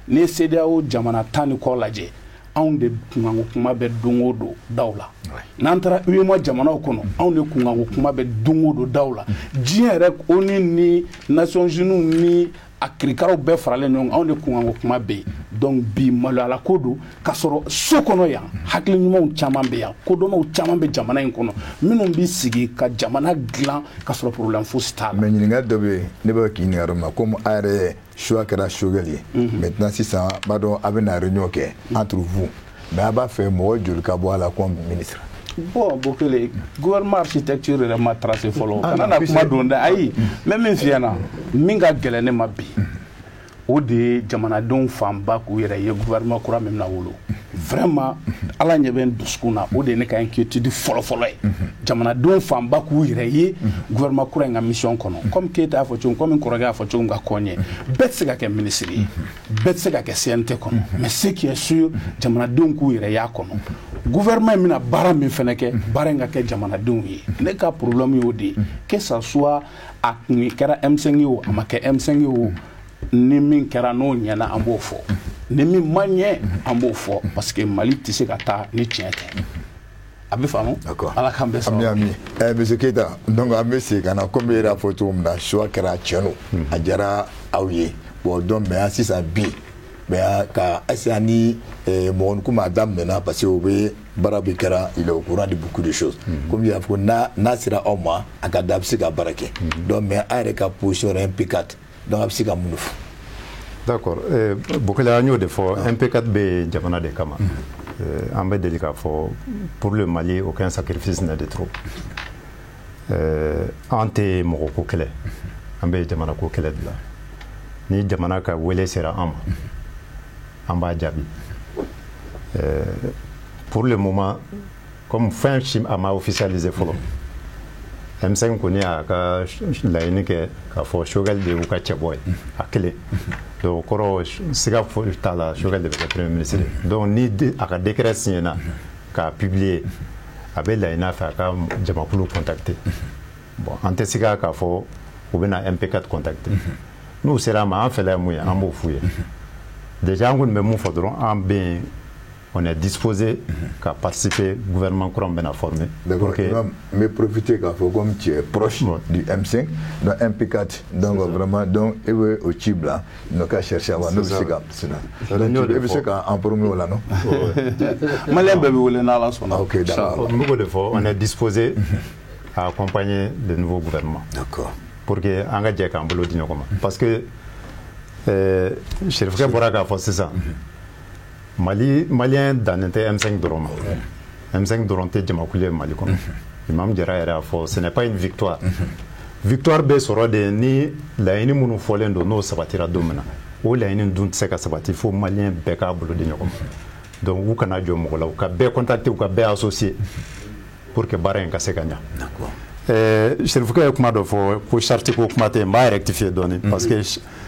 n'i ye CEDEAO jamana 10 ni kɔ lajɛ anw de kunkanko kuma bɛ don o don daw la n'an taara UEMOA jamanaw kɔnɔ anw de kunkanko kuma bɛ don o don daw la diɲɛ yɛrɛ ONU ni Nations Unies ni a kirikaraw bɛɛ faralen ɲɔgɔn kan anw de kunkanko kuma bɛ yen donc bi maloyala ko don k'a sɔrɔ so kɔnɔ yan hakili ɲumanw caman bɛ yan kodɔnnaw caman bɛ jamana in kɔnɔ minnu bɛ sigi ka jamana dilan k'a sɔrɔ problème fosi t'a la. mais ɲininkali dɔ bɛ yen ne bɛ k'i ɲininka yɔrɔ min na komi a yɛrɛ choix kɛra Choguel ye maintenant sisan b'a dɔn a bɛna réunion kɛ entre vous mais a b'a fɛ mɔgɔ joli ka bɔ a la comme ministre. Bon Bokele gouvernement architecture yɛrɛ ma tracé fɔlɔ kana na kuma don dɛ ayi mɛ min f'i ɲɛna min ka gɛlɛn ne ma bi o de ye jamanadenw fanba k'u yɛrɛ ye gouvernement kura min bɛna wolo vraiment ala ɲɛ bɛ n dusukun na o de ye ne ka inquiétude fɔlɔfɔlɔ ye jamanadenw fanba k'u yɛrɛ ye gouvernement kura in ka mission kɔnɔ comme Keita y'a fɔ cogo comme kɔrɔkɛ y'a fɔ cogo min ka kɔn ye bɛɛ tɛ se ka kɛ ministre ye bɛɛ tɛ se ka kɛ CNT kɔnɔ mais ce qui est sûr jamanadenw k'u yɛrɛ y'a kɔnɔ gouvernement in bɛna baara min fɛnɛ kɛ baara in ka kɛ jamanadenw ye ne ka problème y'o de ye que ça soit a kun kɛra M5 ye o a ma kɛ M5 ye o ni min kɛra n'o ɲɛna an b'o fɔ ni min ma ɲɛ an b'o fɔ parce que Mali tɛ se ka taa ni tiɲɛ tɛ a bɛ faamu ala k'an bɛɛ sɔrɔ. Monsieur Keita donc an bɛ segin ka na komi e yɛrɛ y'a fɔ cogo min na choix kɛra tiɲɛ don a diyara aw ye bon donc mais sisan bi mais ka ese ani mɔgɔninfin m'a daminɛna parce que o bɛ baara bɛ kɛra il est au courant de beaucoup de choses comme y'a fɔ n'a sera aw ma a ka da a bɛ se ka baara kɛ donc mais a yɛrɛ ka position yɛrɛ MP4 donc a bɛ se ka mun fɔ. D'accord Bokele an y'o de fɔ MP4 bɛ jamana de kama an bɛ deli k'a fɔ pour le Mali aucun sacrifice n'est de trop an tɛ mɔgɔ ko kɛlɛ an bɛ jamana ko kɛlɛ de la ni jamana ka wele sera an ma an b'a jaabi pour le moment comme fin a ma officialisé fɔlɔ M5 kɔni y'a ka laɲini kɛ k'a fɔ Choguel de y'u ka cɛbɔ ye a kelen donc o kɔrɔ siga foyi t'a la Choguel de bɛ kɛ premier ministre donc ni a ka décret signé na k'a publier a bɛ laɲini a fɛ a ka jamakulu contacter bon an tɛ siga k'a fɔ u bɛna MP4 contacter n'u sera a ma an fɛla ye mun ye an b'o f'u ye déjà an kɔni bɛ mun fɔ dɔrɔn an bɛ yen on est disposé à participer au gouvernement qu'on a formé. D'accord. Mais profiter comme tu es proche du M5, dans MP4, donc vraiment, donc, et au Chibla, il n'a qu'à chercher à voir. C'est ça. C'est en premier là, non? Ok, d'accord. On est disposé à accompagner le nouveau gouvernement. D'accord. Pour que engagé un boulot d'union commun. Parce que Chérif Bouraka c'est ça. Malien dans le M5 Doroma. M5 Doronté Djamakoulé Mali comme. Imam Djara era fo, ce n'est pas une victoire. Victoire be soro de ni la ini munu folen do no sabatira domina. O la ini dun seka sabati fo malien be ka boulot d'union commun. Donc vous kana jo mo la ka be contacter ou ka be associer pour que bara en ka sekanya. D'accord. Chérif kuma do fo ko charte ko kuma te ma rectifier donner parce que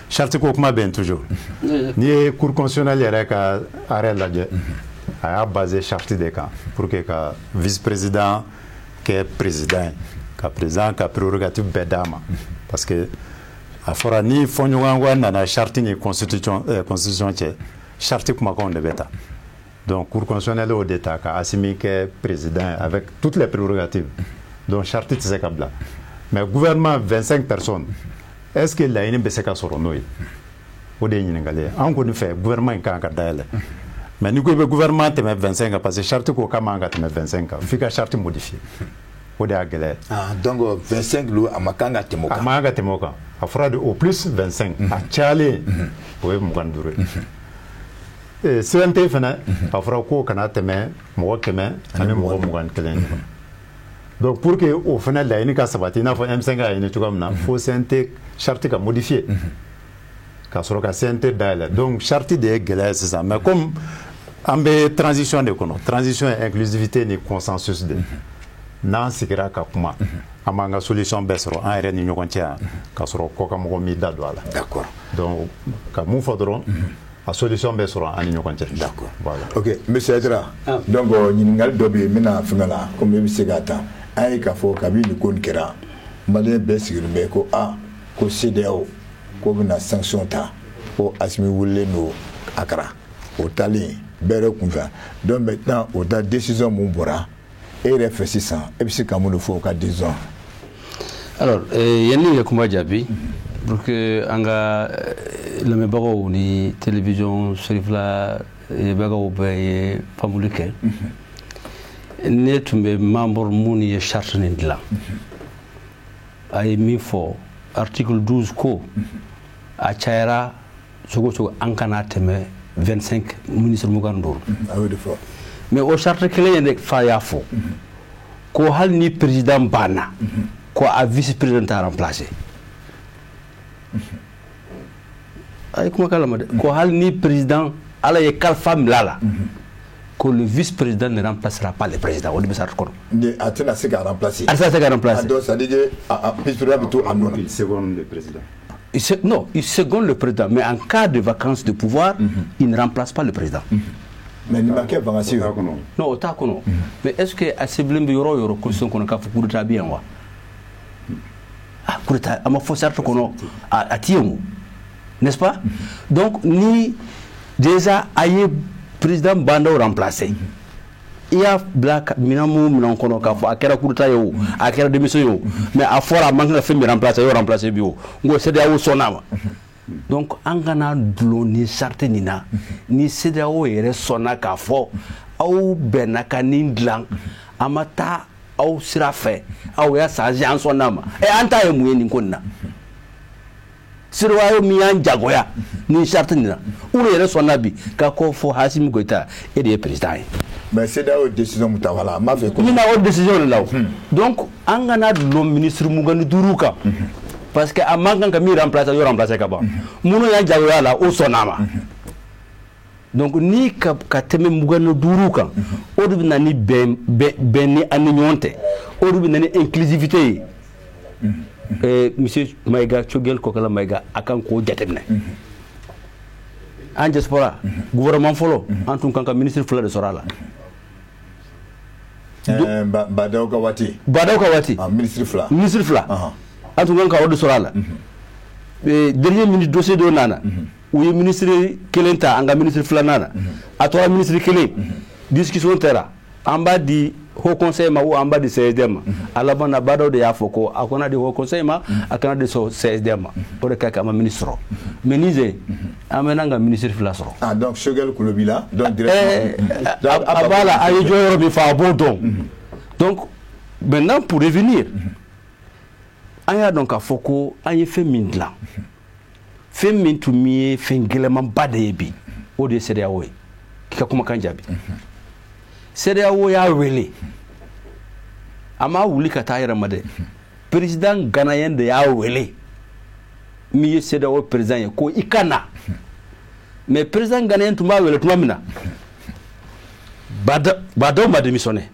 charte ko kuma ben toujours ni cour constitutionnelle yara ka arrêt la je a basé charte de cas pour que ka vice-président que président ka prérogative bedama parce que a fora ni fonyo ngwa na charte ni constitution che charte kuma ko de beta donc cour constitutionnelle au d'état ka assimi que président avec toutes les prérogatives. Donc, charte c'est comme là. Mais le gouvernement, 25 personnes, est-ce que là, il y a des cas sur nous? Ou des Ningalais. On connaît fait, le gouvernement est quand même. Mais nous, le gouvernement, tu mets 25 ans, parce que charte qu'on a tu mets 25 ans. Il faut que la charte modifie. Ou des Aguelais. Ah, donc 25 loups à Makanga Temoka. À Makanga Temoka. Il faudra au plus 25. À Tchale, pour Mougandouré. Et si on te fait, il faudra qu'on a temé, Mouakeme, et Mougan. Donc pour que au final la unique sabati na fo M5 a une comme na faut CNT charte ka modifier ka soro ka CNT dale donc charte de gela c'est ça mais comme ambe transition de kono transition et inclusivité ni consensus de na sikira ka kuma amanga solution besro en reni nyokontia ka soro ko ka mo mi dadwa la d'accord donc ka mu fodron la solution besro en nyokontia d'accord voilà OK monsieur Edra donc ningal dobi mina fingala comme mi segata ay ka fo kabini kon kera malien be sigirme ko ko CEDEAO ko bina sanction ta ko asmi wulle no akara o tali bere kunfa donc maintenant o da décision mon bora et réfléchissant et puis comme le faut ka disons alors yenni kuma jabi pour que anga le mebago ni télévision Sherifla e bago be famulike ne tumbe membre muni ye charte ni la ay mi fo article 12 ko a chaira sogo ankana teme 25 ministre Mugandour mais au charte clé nek fa ya fo ko hal ni président bana ko a vice président remplacer ay kuma kala ma ko hal ni président ala ye kal fam lala que le vice-président ne remplacera pas le président. On dit ça. Atena c'est qu'à remplacer. Ah, ça c'est qu'à remplacer. Donc ça dit que vice-président plutôt il seconde le président. Il seconde le président, mais en cas de vacances de pouvoir, il ne remplace pas le président. Mais il manque vacances. Non, au takono. Mais est-ce que à Seblembe yoro yoro constitution qu'on a fait pour le bien wa? Ah, pour le à ma force certes qu'on a tiens, n'est-ce pas? Donc ni déjà aïe président Bando remplacé. Il y a black minamu minan kono ka fo akera kurta yo akera démission yo mais a fora manka fe mi remplacer bio ngo CEDEAO sonama donc angana dulo ni charte nina ni CEDEAO yere sona ka fo au benaka ni ndlang amata au sirafe au ya saji an sonama e anta e muye ni konna sirwayo miyan jagoya ni charte nina uro yere sona bi ka ko fo Hasim Goita et des présidents. Mais c'est d'ailleurs décision mutawala m'a fait comme une décision là donc angana le ministre Mugani Duruka parce que a mangan ka mi remplacer ka ba muno ya jagoya la o sonama donc ni ka teme Mugani Duruka o du na ni ben ni anignonte o du na ni inclusivité monsieur Maïga Chogel Kokala Maïga akan ko jatemne en diaspora gouvernement folo en tout cas ministre fula de sorala Badao Kawati ministre fula en tout cas de sorala dernier minute dossier de nana u ye ministre kelen ta an ka ministre filanan na a tora ministre kelen discussion tɛra an b'a di haut conseil ma ou an b'a di CSDM ma a laban na baadaw de y'a fɔ ko a kana di haut conseil ma a kana di CSDM ma o de ka kan an ma ministre sɔrɔ mais Niger an bɛ n'an ka ministre fila sɔrɔ. Ah donc Choguel Koulibaly la donc directement. a b'a la a ye jɔyɔrɔ min fa a b'o dɔn donc maintenant pour revenir an y'a dɔn k'a fɔ ko an ye fɛn min dilan fɛn min tun ye fɛn gɛlɛmanba de ye bi o de ye CEDEAO ye k'i ka kumakan jaabi CEDEAO y'a wele a ma wuli ka taa yɛrɛ ma dɛ président ghanéen de y'a wele min ye CEDEAO président ye ko i ka na mais président ghanéen tun b'a wele tuma min na Badaw ma démissionné.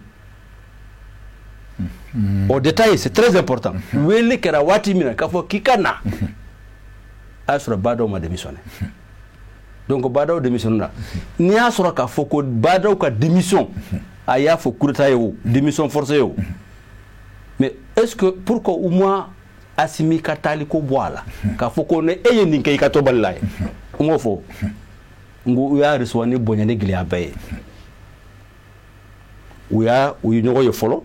Au détail, c'est très important. Wele kɛra waati min na k'a fɔ k'i ka na a y'a sɔrɔ Badaw ma démissionné. Donc Badaw démissionné na n'i y'a sɔrɔ k'a fɔ ko Badaw ka démission a y'a fɔ coup d'état ye o démission forcée ye o mais est-ce que pourquoi au moins Assimi ka taali ko bɔ a la k'a fɔ ko ne e ye nin kɛ i ka to Bali la ye n k'o fɔ n ko u y'a recevoir ni bonya ni gɛlɛya bɛɛ ye u ye ɲɔgɔn ye fɔlɔ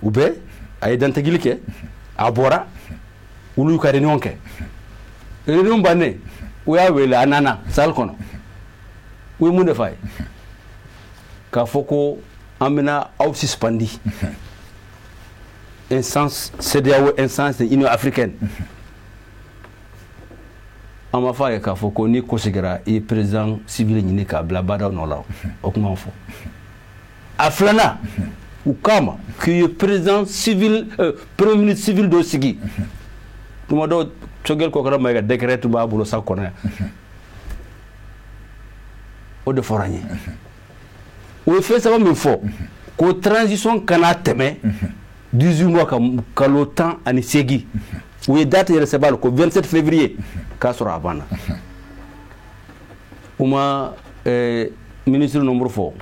u bɛ a ye dantigili kɛ a bɔra olu y'u ka réunion kɛ réunion bannen u y'a wele a nana salle kɔnɔ u ye mun de f'a ye k'a fɔ ko an bɛna aw suspandi instance CEDEAO instance de Union africaine an ma f'a ye k'a fɔ ko ni ko sigira i ye président civil ɲini k'a bila Badaw nɔ la o kuma fɔ a filanan u k'a ma k'i ye président civil premier ministre civil dɔ sigi tuma dɔw Choguel ko kɛra ma ka décret tun b'a bolo sa kɔnɔ yan o de fɔra n ye o ye fɛn saba min fɔ ko transition kana tɛmɛ 18 mois ka kalo 18 u ye date yɛrɛ sɛbɛn a la ko 27 février k'a sɔrɔ a banna u ma ministre nombre fɔ.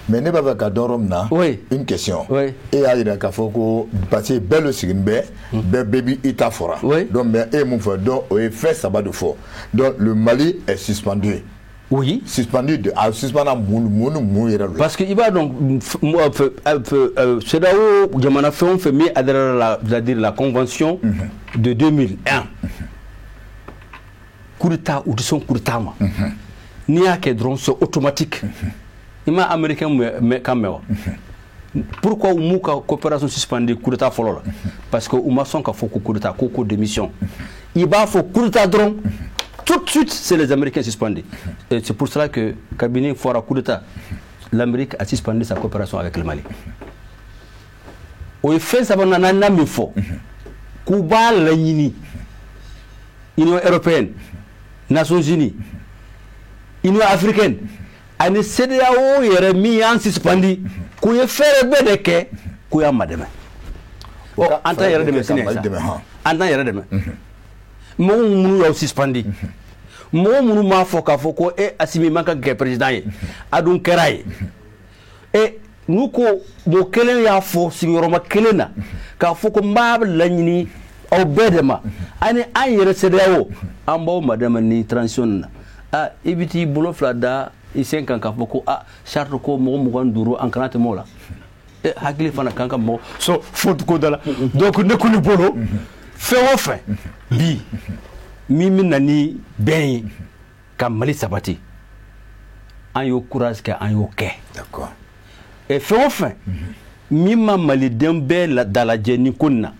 Mais ne b'a fɛ ka dɔn yɔrɔ min na une question e y'a jira k'a fɔ ko parce que bɛɛ le sigilen bɛ bɛɛ bɛ i ta fɔra donc mais e ye mun fɔ donc o ye fɛn saba de fɔ donc le Mali est suspendu. Oui. Suspendu de suspendre mun yɛrɛ lo. Parce que i b'a dɔn CEDEAO jamana fɛn o fɛn min adhéré la c'est-à-dire la convention de 2001 coup d'état ou de son coup d'état ma n'i y'a kɛ dɔrɔn c'est automatique. I ma américain kan mɛn wa pourquoi u m'u ka coopération suspendue coup d'état fɔlɔ la parce que u ma sɔn ka fɔ ko coup d'état ko démission i b'a fɔ coup d'état dɔrɔn tout de suite c'est les Américains suspendus et c'est pour cela que kabini fɔra coup d'état l'Amérique a suspendu sa coopération avec le Mali o ye fɛn saba naaninan min fɔ k'u b'a laɲini Union européenne Nations unies Union africaine ani CEDEAO yɛrɛ min y'an suspandi k'u ye fɛɛrɛ bɛɛ de kɛ k'u y'a ma dɛmɛ an t'an yɛrɛ dɛmɛ sini sa an t'an yɛrɛ dɛmɛ mɔgɔ minnu y'aw suspandi mɔgɔ minnu m'a fɔ k'a fɔ ko Assimi man kan ka kɛ président ye a dun kɛra ye n'u ko mɔgɔ kelen y'a fɔ sigiyɔrɔma kelen na k'a fɔ ko n b'a laɲini aw bɛɛ de ma ani an yɛrɛ CEDEAO an b'aw ma dɛmɛ ni transition na i bɛ t'i bolo fila da i sen kan k'a fɔ ko charte ko mɔgɔ 25 an kana tɛmɛ o la hakili fana kan ka mɔgɔ so faute ko da la donc ne kɔni bolo fɛn o fɛn bi min bɛ na ni bɛn ye ka Mali sabati an y'o courage kɛ an y'o kɛ d'accord fɛn o fɛn min ma maliden bɛɛ dalajɛ ni ko nin na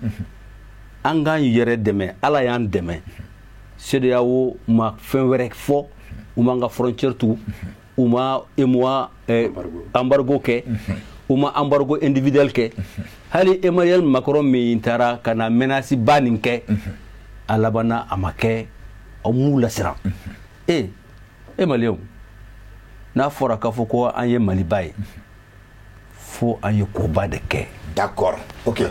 an k'an yɛrɛ dɛmɛ Ala y'an dɛmɛ CEDEAO ma fɛn wɛrɛ fɔ u m'an ka frontière tugu u ma embargo kɛ u ma embargo individuel kɛ hali Emmanuel Macron min taara ka na menace ba nin kɛ a labanna a ma kɛ aw m'u lasiran maliyɛnw n'a fɔra k'a fɔ ko an ye Maliba ye fo an ye koba de kɛ. D'accord, ok.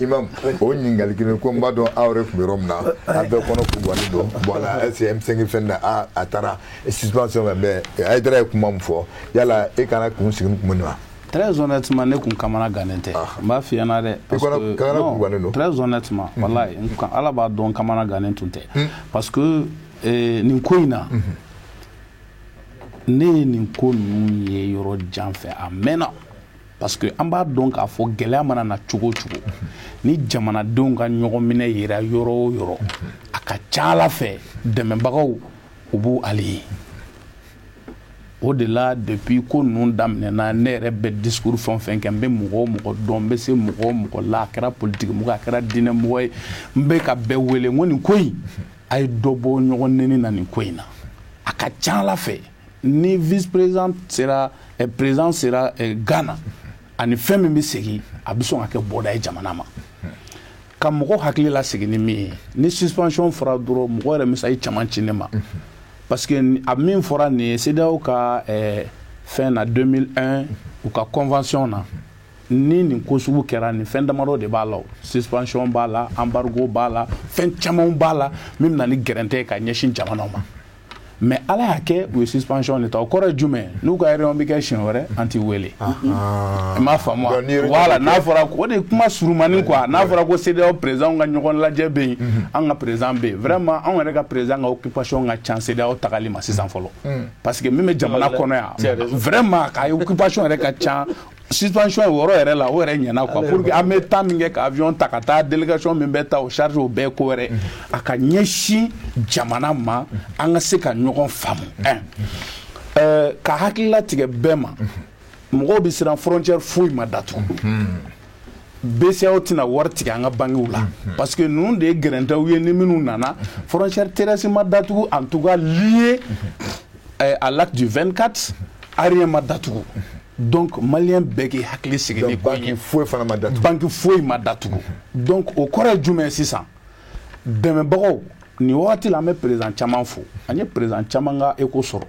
Imam, o ɲininkali kelen ko n b'a dɔn aw yɛrɛ tun bɛ yɔrɔ min na a bɛɛ kɔnɔ kurubanin don voilà est-ce que M5 fɛn na a taara suspension mais Haidara ye kuma min fɔ yala e kana kun sigi ni kuma nin ma. Très honnêtement, ne kun kamana ganente. M'a fi yana de parce que non, très honnêtement, wallahi, nkan ala ba don kamana ganentunte. Parce que nin koina ne nin ko nu ye yoro janfɛ a mɛnna parce que an b'a dɔn k'a fɔ gɛlɛya mana na cogo cogo ni jamanadenw ka ɲɔgɔn minɛ yira yɔrɔ o yɔrɔ a ka ca ala fɛ dɛmɛbagaw u b'u ale ye o de la depuis ko ninnu daminɛna ne yɛrɛ bɛ discours fɛn o fɛn kɛ n bɛ mɔgɔ o mɔgɔ dɔn n bɛ se mɔgɔ o mɔgɔ la a kɛra politique mɔgɔ a kɛra diinɛmɔgɔ ye n bɛ ka bɛɛ wele n ko nin ko in a ye dɔ bɔ ɲɔgɔn neni na nin ko in na a ka ca ala fɛ ni vice président sera président sera Ghana ani fɛn min bɛ segin a bɛ sɔn ka kɛ bɔda ye jamana ma ka mɔgɔ hakili la segin ni min ye ni suspension fɔra dɔrɔn mɔgɔ yɛrɛ misali caman ci ne ma parce que a min fɔra nin ye CEDEAO ka fɛn na 2001 u ka convention na ni nin ko sugu kɛra nin fɛn damadɔ de b'a la suspension b'a la embargo b'a la fɛn camanw b'a la min bɛ na ni gɛrɛntɛ ye ka ɲɛsin jamanaw ma mais ala y'a kɛ u ye suspension de ta o kɔrɔ ye jumɛn n'u ka réunion bɛ kɛ siɲɛ wɛrɛ an t'i wele i m'a faamu wa voilà n'a fɔra o de kuma surumani quoi n'a fɔra ko CEDEAO président ka ɲɔgɔn lajɛ bɛ yen an ka président bɛ yen vraiment anw yɛrɛ ka président ka occupation ka ca CEDEAO tagali ma sisan fɔlɔ parce que min bɛ jamana kɔnɔ yan vraiment ka occupation yɛrɛ ka ca suspension ye wɔɔrɔ yɛrɛ la o yɛrɛ ɲɛna quoi pour que an bɛ temps min kɛ ka avion ta ka taa délégation min bɛ taa o charge o bɛɛ ko wɛrɛ a ka ɲɛsin jamana ma an ka se ka ɲɔgɔn faamu ka hakilila tigɛ bɛɛ ma mɔgɔw bɛ siran frontière foyi ma datugu BCEAO tɛna wari tigɛ an ka bangiw la parce que ninnu de ye gɛrɛntɛw ye ni minnu nana frontière terrestre ma datugu en tout cas lié à l'acte du 24 rien ma datugu donc malien bɛɛ k'i hakili sigi ni ko ye banque foyi ma datugu donc o kɔrɔ ye jumɛn sisan dɛmɛbagaw nin wagati la an bɛ président caman fo an ye président caman ka écho sɔrɔ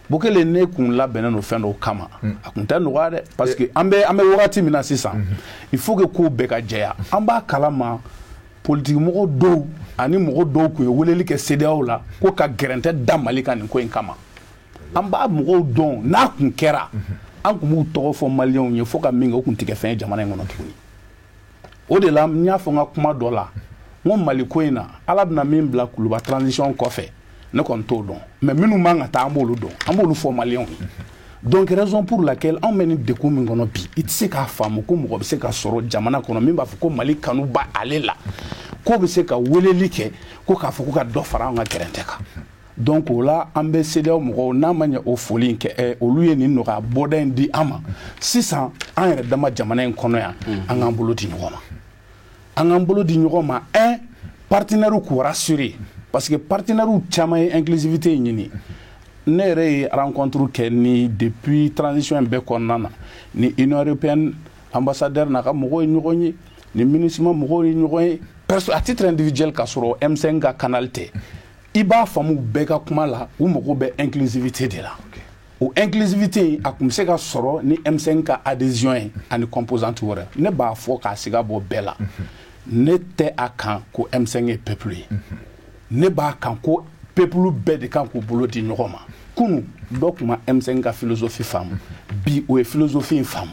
Bukele ne kun labɛnnen no fɛn dɔw kama a kun tɛ nɔgɔya dɛ parce que an bɛ wagati min na sisan il faut que kow bɛɛ ka jɛya an b'a kalama politique mɔgɔ dɔw ani mɔgɔ dɔw kun ye weleli kɛ CEDEAO la ko ka gɛrɛntɛ da Mali kan nin ko in kama an b'a mɔgɔw dɔn n'a kun kɛra an kun b'u tɔgɔ fɔ maliyɛnw ye fo ka min kɛ o kun tɛ kɛ fɛn ye jamana in kɔnɔ tuguni o de la n y'a fɔ n ka kuma dɔ la n ko Mali ko in na ala bɛna min bila kuluba transition kɔfɛ ne kɔni t'o dɔn mais minnu man ka taa an b'olu dɔn an b'olu fɔ maliyɛnw ye donc raison pour laquelle anw bɛ nin degun min kɔnɔ bi i tɛ se k'a faamu ko mɔgɔ bɛ se ka sɔrɔ jamana kɔnɔ min b'a fɔ ko Mali kanu b'a ale la ko bɛ se ka weleli kɛ ko k'a fɔ ko ka dɔ fara an ka gɛrɛntɛ kan donc o la an bɛ CEDEAO mɔgɔw n'a ma ɲɛ o foli in kɛ olu ye nin nɔgɔya bɔda in di an ma sisan an yɛrɛ dama jamana in kɔnɔ yan an k'an bolo di ɲɔgɔn ma an k'an bolo di ɲɔgɔn ma un partenaire k'u rassurer parce que partenaire caman ye inclusivité in ɲini ne yɛrɛ ye rencontre kɛ ni depuis transition in bɛɛ kɔnɔna na ni Union européenne ambassadeur n'a ka mɔgɔw ye ɲɔgɔn ye ni MINUSMA mɔgɔw ye ɲɔgɔn ye à titre individuel ka sɔrɔ M5 ka canal tɛ i b'a faamu bɛɛ ka kuma la u mago bɛ inclusivité de la o inclusivité a kun bɛ se ka sɔrɔ ni M5 ka adhésion ye ani composante wɛrɛ ne b'a fɔ k'a siga bɔ bɛɛ la ne tɛ a kan ko M5 ye peuple ye ne b'a kan ko peuple bɛɛ de kan k'u bolo di ɲɔgɔn ma kunu dɔ tun ma M5 ka philosophie faamu bi o ye philosophie in faamu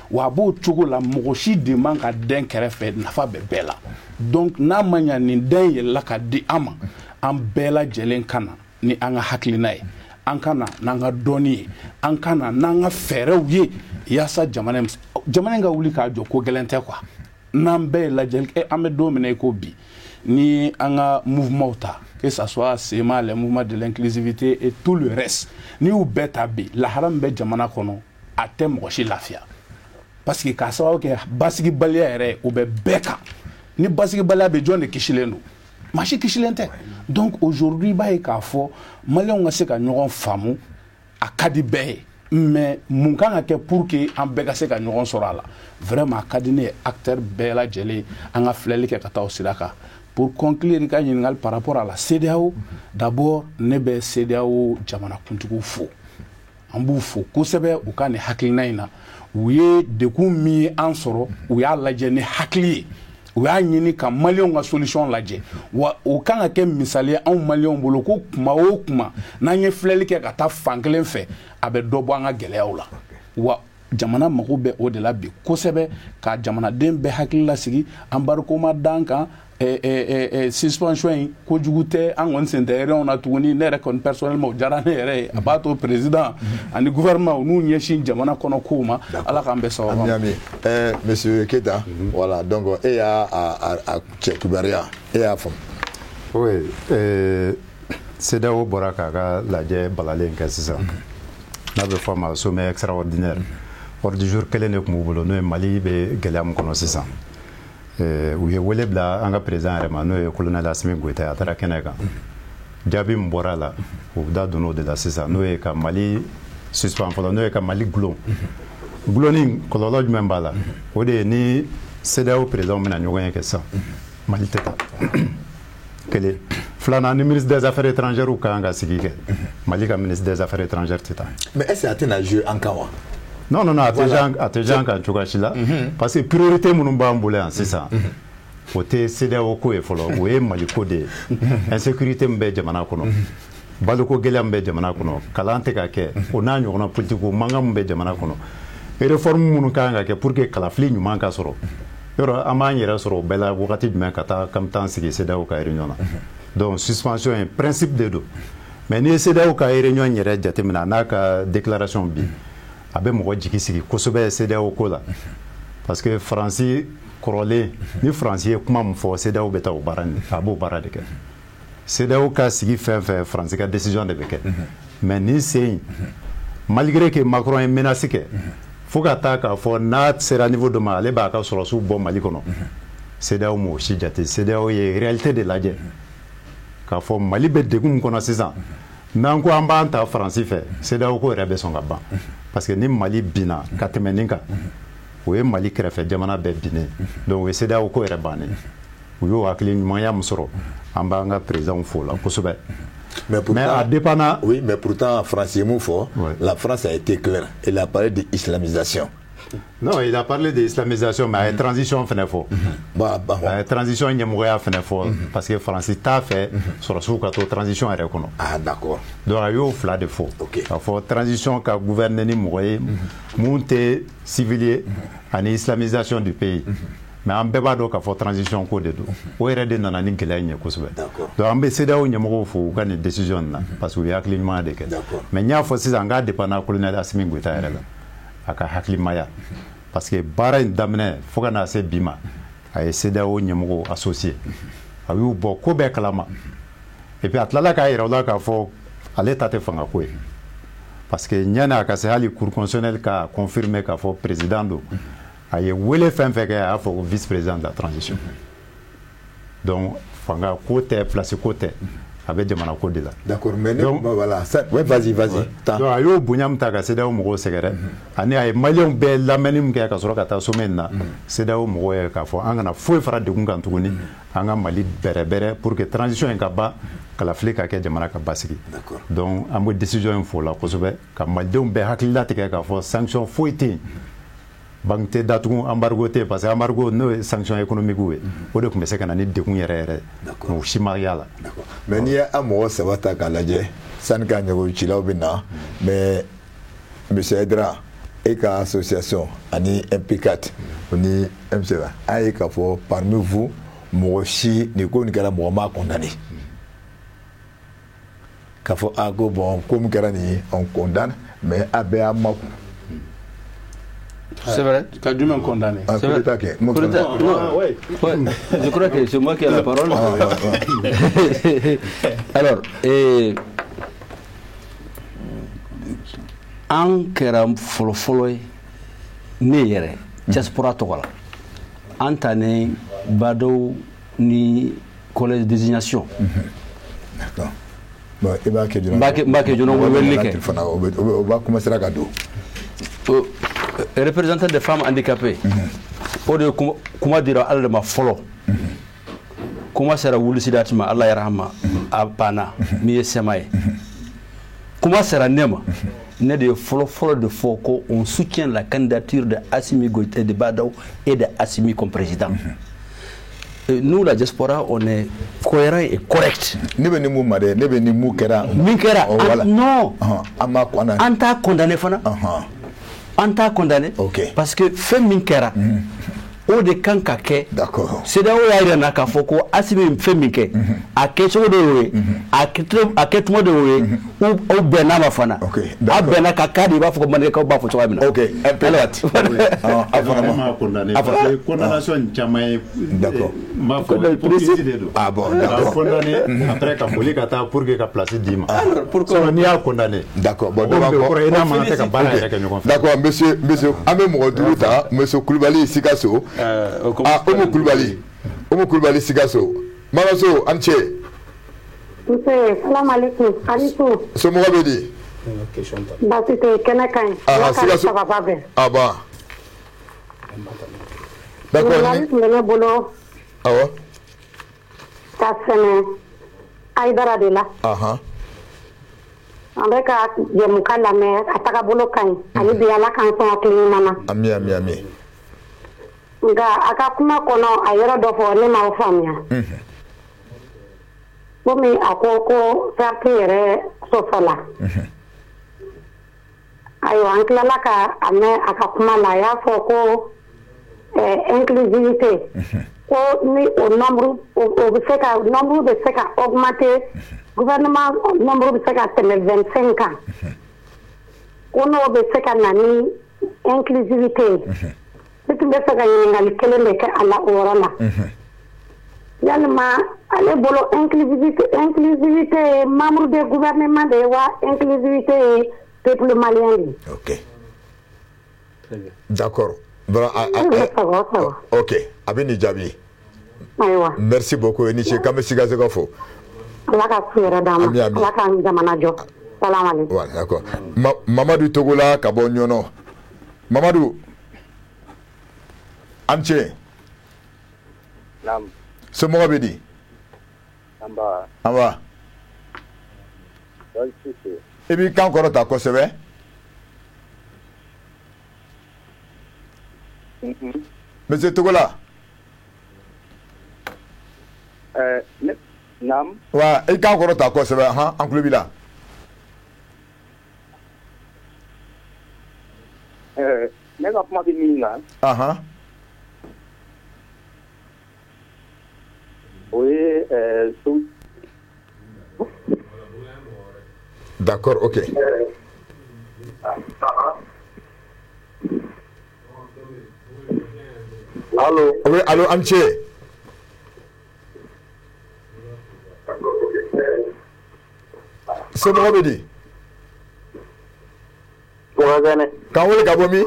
wa a b'o cogo la mɔgɔ si de man ka dɛn kɛrɛfɛ nafa bɛ bɛɛ la donc n'a ma ɲa nin dɛn yɛlɛla ka di an ma an bɛɛ lajɛlen ka na ni an ka hakilina ye an ka na n'an ka dɔnni ye an ka na n'an ka fɛɛrɛw ye yaasa jamana in ka wuli k'a jɔ ko gɛlɛn tɛ quoi n'an bɛɛ ye lajɛli kɛ an bɛ don min na i ko bi ni an ka mouvement ta que ça soit SEMA les mouvements de l'inclusivité et tout le reste ni y'u bɛɛ ta bi lahara min bɛ jamana kɔnɔ a tɛ mɔgɔ si lafiya parce que k'a sababu kɛ basigibaliya yɛrɛ o bɛ bɛɛ kan ni basigibaliya bɛ jɔn de kisilen don maa si kisilen tɛ donc aujourd'hui i b'a ye k'a fɔ maliyɛnw ka se ka ɲɔgɔn faamu a ka di bɛɛ ye mais mun kan ka kɛ pour que an bɛɛ ka se ka ɲɔgɔn sɔrɔ a la vraiment a ka di ne ye acteur bɛɛ lajɛlen an ka filɛli kɛ ka taa o sira kan pour conclure i ka ɲininkali par rapport à la CEDEAO d'abord ne bɛ CEDEAO jamanakuntigiw fo an b'u fo kosɛbɛ u ka nin hakilina in na u ye degun min ye an sɔrɔ u y'a lajɛ ni hakili ye u y'a ɲini ka maliyɛnw ka solution lajɛ wa o kan ka kɛ misali ye anw maliyɛnw bolo ko kuma o kuma n'an ye filɛli kɛ ka taa fan kelen fɛ a bɛ dɔ bɔ an ka gɛlɛyaw la wa jamana mago bɛ o de la bi kosɛbɛ ka jamanaden bɛɛ hakili lasigi embargo ma dan kan suspension in kojugu tɛ an kɔni sen tɛ réunion na tuguni ne yɛrɛ kɔni personnellement o diyara ne yɛrɛ ye a b'a to président ani gouvernement n'u ɲɛsin jamana kɔnɔ kow ma ala k'an bɛɛ sababu monsieur Keita voilà donc e y'a cɛ kibaruya e y'a faamu oui CEDEAO bɔra k'a ka lajɛ balalen kɛ sisan n'a bɛ fɔ a ma sommet extraordinaire ordre du jour kelen de tun b'u bolo n'o ye Mali bɛ gɛlɛya min kɔnɔ sisan u ye wele bila an ka président yɛrɛ ma n'o ye colonel Assimi Goïta a taara kɛnɛ kan jaabi min bɔra a la u da donna o de la sisan n'o ye ka Mali suspend fɔlɔ n'o ye ka Mali gulon gulonni kɔlɔlɔ jumɛn b'a la o de ye ni CEDEAO président bɛna ɲɔgɔn ye kɛ sisan Mali tɛ taa kelen filanan ni ministre des affaires étrangères ka kan ka sigi kɛ Mali ka ministre des affaires étrangères tɛ taa mais est-ce que a tɛna jouer an kan wa non a tɛ jan kan cogoya si la parce que priorité minnu b'an bolo yan sisan o tɛ CEDEAO ko ye fɔlɔ o ye Mali ko de ye insécurité min bɛ jamana kɔnɔ baloko gɛlɛya min bɛ jamana kɔnɔ kalan tɛ ka kɛ o n'a ɲɔgɔnna politique mankan min bɛ jamana kɔnɔ réforme minnu ka kan ka kɛ pour que kalafili ɲuman ka sɔrɔ yɔrɔ an b'an yɛrɛ sɔrɔ o bɛɛ la wagati jumɛn ka taa k'an bɛ taa sigi CEDEAO ka réunion na donc suspension in principe de don mais ni ye CEDEAO ka réunion yɛrɛ jateminɛ n'a ka déclaration bi a bɛ mɔgɔ jigi sigi kosɛbɛ CEDEAO ko la parce que Faransi kɔrɔlen ni Faransi ye kuma min fɔ CEDEAO bɛ taa o baara a b'o baara de kɛ CEDEAO ka sigi fɛn fɛn Faransi ka décision de bɛ kɛ mais nin sen malgré que Macron ye menace kɛ fo ka taa k'a fɔ n'a sera niveau dɔ ma ale b'a ka sɔrɔsiw bɔ Mali kɔnɔ CEDEAO m'o si jate CEDEAO ye réalité de lajɛ k'a fɔ Mali bɛ degun min kɔnɔ sisan n'an ko an b'an ta Faransi fɛ CEDEAO ko yɛrɛ bɛ sɔn ka ban parce que ni Mali binna ka tɛmɛ nin kan o ye Mali kɛrɛfɛ jamana bɛɛ binnen donc o ye CEDEAO ko yɛrɛ bannen u y'o hakili ɲumanya min sɔrɔ an b'an ka président fo la kosɛbɛ mais à dépendant oui mais pourtant France ye mun fɔ la France a été claire elle a parlé d'islamisation non il a parlé d'islamisation mais a ye transition fɛnɛ fɔ a ye transition ɲɛmɔgɔya fɛnɛ fɔ parce que Faransi t'a fɛ sɔrɔsiw ka to transition yɛrɛ kɔnɔ ah d'accord donc a y'o fila de fɔ k'a fɔ transition ka gouverner ni mɔgɔ ye mun tɛ civil ye ani islamisation du pays mais an bɛɛ b'a dɔn k'a fɔ transition ko de don o yɛrɛ de nana ni gɛlɛya in ye kosɛbɛ donc an bɛ CEDEAO ɲɛmɔgɔw fo u ka nin décision na parce que u ye hakili ɲuman de kɛ mais n y'a fɔ sisan n k'a dépendant colonel Assimi Goïta yɛrɛ la a ka hakilimaya parce que baara in daminɛ fo ka na se bi ma a ye CEDEAO ɲɛmɔgɔw associé a y'u bɔ ko bɛɛ kalama et puis a tilala k'a yira u la k'a fɔ ale ta tɛ fanga ko ye parce que ɲani a ka se hali cour constitutionnelle ka confirmer k'a fɔ président don a ye wele fɛn fɛn kɛ a y'a fɔ ko vice président de la transition donc fanga ko tɛ place ko tɛ a bɛ jamana ko de la d'accord mais voilà ouais vas-y donc a y'o bonya min ta ka CEDEAO mɔgɔw sɛgɛrɛ ani a ye maliyɛnw bɛɛ lamɛnni min kɛ ka sɔrɔ ka taa sommet in na CEDEAO mɔgɔw ye k'a fɔ an kana foyi fara degun kan tuguni an ka Mali bɛrɛbɛrɛ pour que transition in ka ban kalafili ka kɛ jamana ka basigi donc an bɛ décision in fo la kosɛbɛ ka malidenw bɛɛ hakili latigɛ k'a fɔ sanction foyi tɛ yen banque tɛ datugu embargo tɛ parce que embargo n'o ye sanction économique ye o de tun bɛ se ka na ni degun yɛrɛ yɛrɛ o si ma y'a la mais n'i ye an mɔgɔ saba ta k'a lajɛ sani k'a ɲɛgo cilaw bɛ na mais monsieur Aidara e ka association ani MP4 o ni MCA an ye k'a fɔ parmi vous mɔgɔ si nin ko nin kɛra mɔgɔ m'a condamné k'a fɔ a ko bon ko min kɛra nin ye on condamne mais a bɛɛ y'a makun. C'est vrai. Kadjoumen condamné. C'est vrai. Ouais. Je crois que c'est moi qui ai la parole. Alors, an kɛra fɔlɔfɔlɔ ye ne yɛrɛ diaspora tɔgɔ la an ta ni badow ni collège désignation. D'accord. Bon, i b'a kɛ joona. N b'a kɛ joona o bɛ weleli kɛ. O b'a commencer ka don. Représentant des femmes handicapées o de kuma dira ala de ma fɔlɔ kuma sera wulisidati ma ala yarahama a banna min ye sɛma ye kuma sera ne ma ne de ye fɔlɔ de fɔ ko on soutient la candidature de Assimi Goïta de Badaw et de Assimi comme président. Nous, la diaspora, on est cohérent et correct. Ne bɛ ni mun ma dɛ, ne bɛ ni mun kɛra. Min kɛra, non. An m'a condamné. An t'a condamné fana. an t'a condamné parce que fɛn min kɛra o de kan ka kɛ CEDEAO y'a yira na k'a fɔ ko Assimi ye fɛn min kɛ a kɛcogo de y'o ye a kɛtuma de y'o ye o bɛnna ma fana a bɛnna ka k'a de i b'a fɔ ko Mandekaw b'a fɔ cogoya min na condamnation caman ye m'a fɔ hypocrisie de don condamné après ka boli ka taa pour que ka place d'i ma n'i y'a condamné d'accord monsieur an bɛ mɔgɔ duuru ta monsieur Kulibali Sikaso Oumou Kulibali Sikaso Mamaso an cɛ salam alaikum aliku somɔgɔ bɛ di baasi tɛ kɛnɛ ka ɲi Sikaso aba d'accord ɲininkali tun bɛ ne bolo awɔ ka sɛnɛ Ayidara de la an bɛ ka jɛmukan lamɛn a tagabolo ka ɲi ani bi Ala k'an sɔn hakili ɲuman na ami nka a ka kuma kɔnɔ a yɔrɔ dɔ fɔ ne m'aw faamuya komi a ko parti yɛrɛ sɔsɔla ayiwa an tilala ka a mɛn a ka kuma la a y'a fɔ ko inclusivité ko ni o nombre o bɛ se ka nombre bɛ se ka augmenter gouvernement nombre bɛ se ka tɛmɛ 25 kan ko n'o bɛ se ka na ni inclusivité ye ne tun bɛ fɛ ka ɲininkali kelen de kɛ a la o yɔrɔ la yalima ale bolo inclusivité ye membre de gouvernement de ye wa inclusivité ye peuple malien de ye d'accord ok a bɛ nin jaabi merci beaucoup i ni ce k'an bɛ Sikaso ka fɔ Ala ka su yɛrɛ d'an ma Ala k'an jamana jɔ salam alaikum d'accord Mamadu Togola ka bɔ Ɲɔnɔ Mamadu an cɛ somɔgɔ bɛ di anba i b'i kan kɔrɔta kosɛbɛ monsieur Togola wa i kan kɔrɔta kosɛbɛ an tulo b'i la ne ka kuma bɛ min kan o ye d'accord ok allo oui allo an cɛ somɔgɔ bɛ di k'an wele ka bɔ min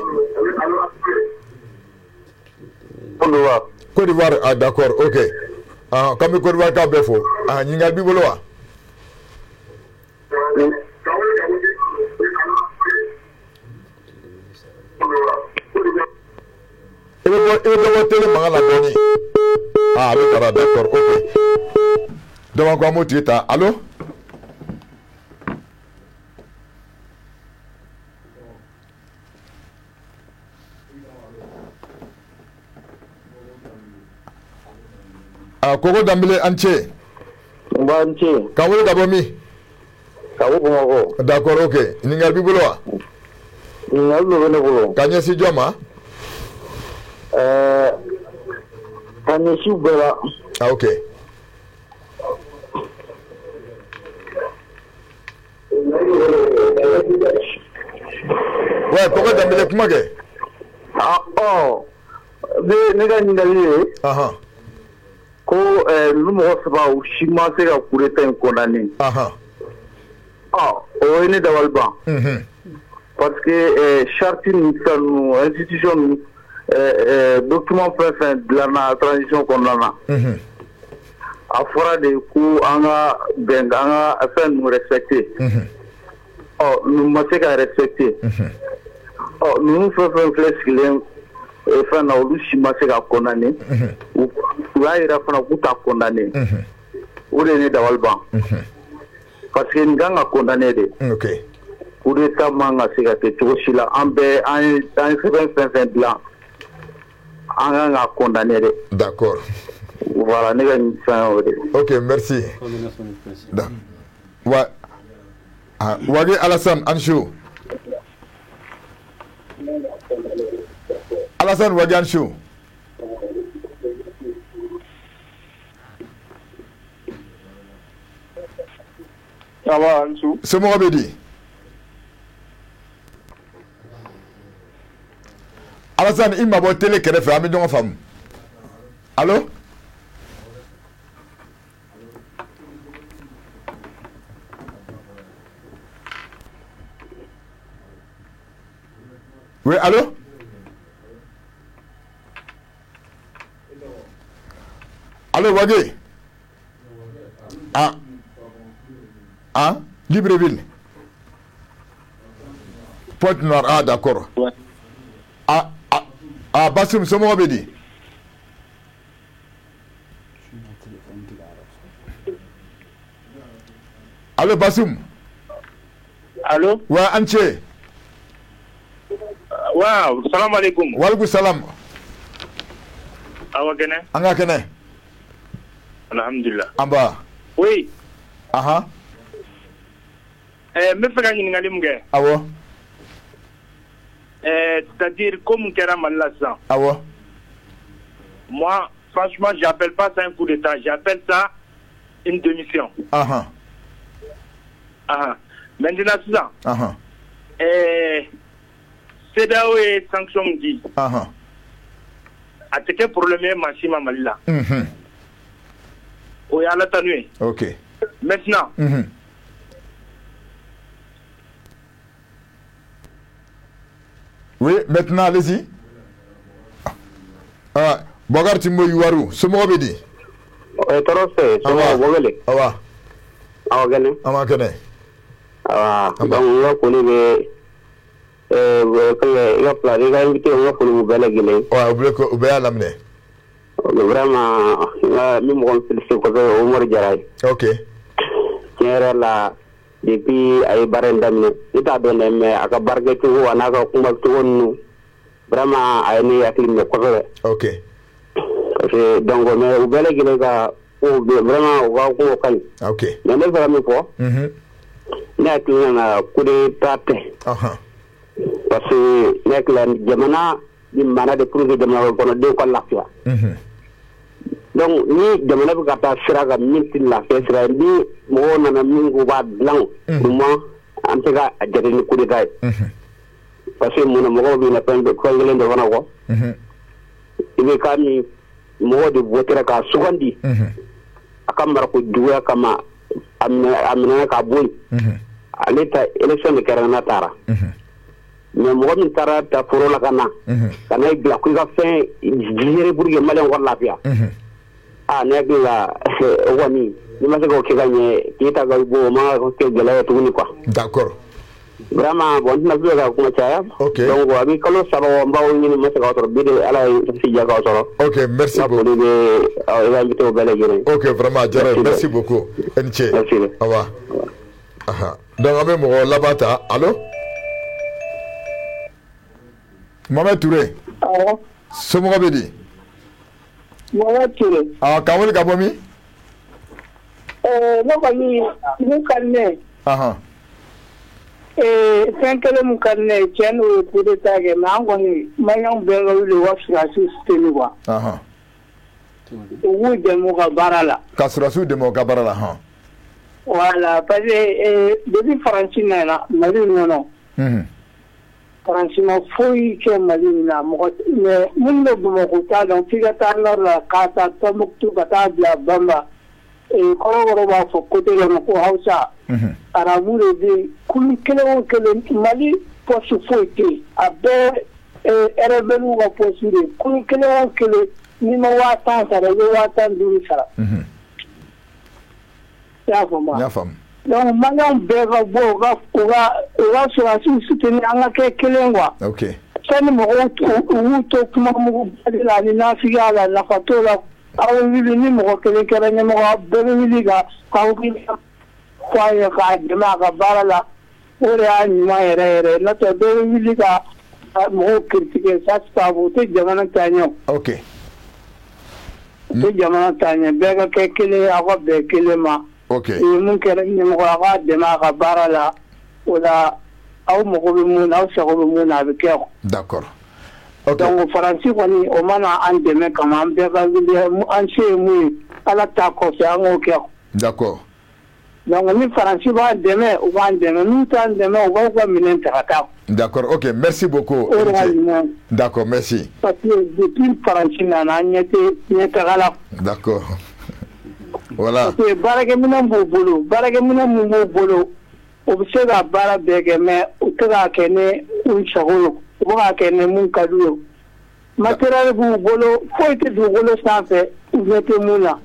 Côte d'Ivoire d'accord ok k'an bɛ Côte d'Ivoire kaw bɛɛ fo ɲininkali b'i bolo wa i bɛ dɔ bɔ télé mankan na dɔɔni a bɛ taara d'accord ok donc an b'o tigi ta allo Koko Dambele an cɛ k'an wele ka bɔ min d'accord ok ɲininkali b'i bolo wa ɲininkali dɔ bɛ ne bolo ka ɲɛsin jɔn ma ka ɲɛsin bɛɛ la ok ouais Koko Dambele kuma kɛ ne ka ɲininkali ye ko ninnu mɔgɔ saba u si ma se ka coup d'État in condamné o ye ne dabali ban parce que charte ni fɛn ninnu institution ninnu document fɛn fɛn dilanna transition kɔnɔna na a fɔra de ko an ka bɛn an ka fɛn ninnu respecté ninnu ma se ka respecté ninnu fɛn fɛn filɛ sigilen fɛn na olu si ma se ka condamné u y'a yira fana k'u t'a condamné o de ye ne dabali ban parce que nin kan ka condamné de coup d'État man ka se ka kɛ cogo si la an bɛɛ an ye sɛbɛn fɛn fɛn dilan an kan ka condamné de d'accord voilà ne ka fɛn o de ok merci Wage Alassane Ansho Alassane Wadiane Chou. Ça va, Ansou? C'est moi, Abedi. Alassane, il m'a voté les kérés, mais non, femme. Allô? Oui, allô? Allô, Wagé? Ah, Libreville. Pointe-Noire, ah, d'accord. Ouais. Bassoum, c'est moi, Abedi. Allô, Bassoum? Allô? Ouais, Anché. Wow, salam alaikum. Walaikum salam. Awa kene? Anga kene? Alhamdulillah. Amba. Oui. Aha. Me fais gagner une gamme. Awo. C'est-à-dire, comme Kéram Allah. Awo. Moi, franchement, j'appelle pas ça un coup d'état. J'appelle ça une démission. Aha. Ah. Maintenant, c'est ça. Aha. CEDEAO et sanction dit. Aha. A quel problème Machima Malila? Oui, à la tenue. Ok. Maintenant. Oui, maintenant, allez-y. Bogar Timbo Yuaru, c'est moi, Abedi. Torose, c'est moi, Bogale. Awa. Awa gane. Ama kene. Awa. Donc, nga koni be nga plani nga invité nga koni mu bela gine. Ouais, vous voulez l'amener. Vraiment, nga mi mo félicité ko Omar Diaray. Ok. Tiere la depuis ay barendam ni ta do ne me aka barke tu wana ka kuma tu wonu. Vraiment ay ni aklim ne ko ok. Donc mais u bela gine ka vraiment wa ko kan. Ok. Mais ne vraiment ko. Ne aklim na kude tate. Parce que nek la jamana di mana de pour jamana ko de ko lafia. Donc ni jamana bi kata siraga minti la sira bi mo na mingu ba blanc mo antega ajere ni kude dai. Parce que mo na mo bi na pende ko ngelen de wana ko. Ibe kami mo de voter ka sugandi. Akamara ko duwa kama amna ka boy. Aleta election de karana tara. Mais mo min tara ta foro la kana. Kana ibla ku ga fin jere burge malen wala fiya. Negla wani ni ma se ko ke gagné kita ga bo ma ko ke gela to ni quoi. D'accord. Vraiment bon na bi ga ko cha. Ok. Donc abi kalo sabo mbaw ni ma se ko to bi de ala fi ja ga to. Ok, merci beaucoup. Ok, vraiment Diarra, merci beaucoup. Nche. Merci. Au revoir. Aha. Donc on me là-bas, allô? Mohamed Touré. Allô? C'est moi Abedi. Mohamed Touré. Ah, Kamoli Kabomi? Non, nous connaissons. Aha. Fɛn kelen mun ka di ne ye cɛ n'o ye coup d'état kɛ mais an kɔni maliyɛnw bɛɛ ka wuli u ka sɔrɔdasiw soutenir quoi. U b'u dɛmɛ u ka baara la. Ka sɔrɔdasiw dɛmɛ u ka baara la han. Voilà parce que depuis Faransi nana Mali in kɔnɔ. Faransi ma foyi kɛ Mali in na mɔgɔ mais minnu bɛ Bamakɔ t'a dɔn f'i ka taa nord la k'a ta Tɔnbukutu ka taa bila Bamba. Kɔrɔbɔrɔ b'a fɔ côté dɔ ma ko Hausa. Arabu de bɛ kulu kelen o kelen Mali poste foyi tɛ yen a bɛɛ rebelle ka poste de ye kulu kelen o kelen n'i ma 1000 sara i bɛ 15,000 sara. I y'a faamu wa? N y'a faamu. Donc maliyɛnw bɛɛ ka bɔ u ka sɔrɔdasiw soutenir an ka kɛ kelen quoi. Ok. Sani mɔgɔw u y'u to kuma mugu bali la ani nafigiya la nafa t'o la. Aw bɛ wuli ni mɔgɔ kelen kɛra ɲɛmɔgɔ aw bɛɛ bɛ wuli ka hakilina fɔ a ye k'a dɛmɛ a ka baara la o de y'a ɲuman yɛrɛ yɛrɛ n'o tɛ bɛɛ bɛ wuli ka mɔgɔw critiquer ça c'est pas bon o tɛ jamana taaɲɛ o. Ok. O tɛ jamana taaɲɛ bɛɛ ka kɛ kelen ye aw ka bɛn kelen ma. Ok. Mun kɛra ɲɛmɔgɔ a k'a dɛmɛ a ka baara la o la aw mako bɛ mun na aw sago bɛ mun na a bɛ kɛ o. D'accord. Donc Faransi kɔni o mana an dɛmɛ kama an bɛɛ ka wuli an se ye mun ye Ala ta kɔfɛ an k'o kɛ. D'accord. Donc ni Faransi b'an dɛmɛ u b'an dɛmɛ n'u t'an dɛmɛ u b'aw ka minɛn ta ka taa. D'accord, ok, merci beaucoup. D'accord, merci. Parce que depuis Faransi nana an ɲɛ taga la. D'accord. Voilà. Parce que baarakɛminɛn b'u bolo baarakɛminɛn mun b'u bolo u bɛ se ka baara bɛɛ kɛ mais u tɛ k'a kɛ ni u sago ye u bɛ k'a kɛ ni mun ka d'u ye matériel b'u bolo foyi tɛ dugukolo sanfɛ u ɲɛ tɛ mun na.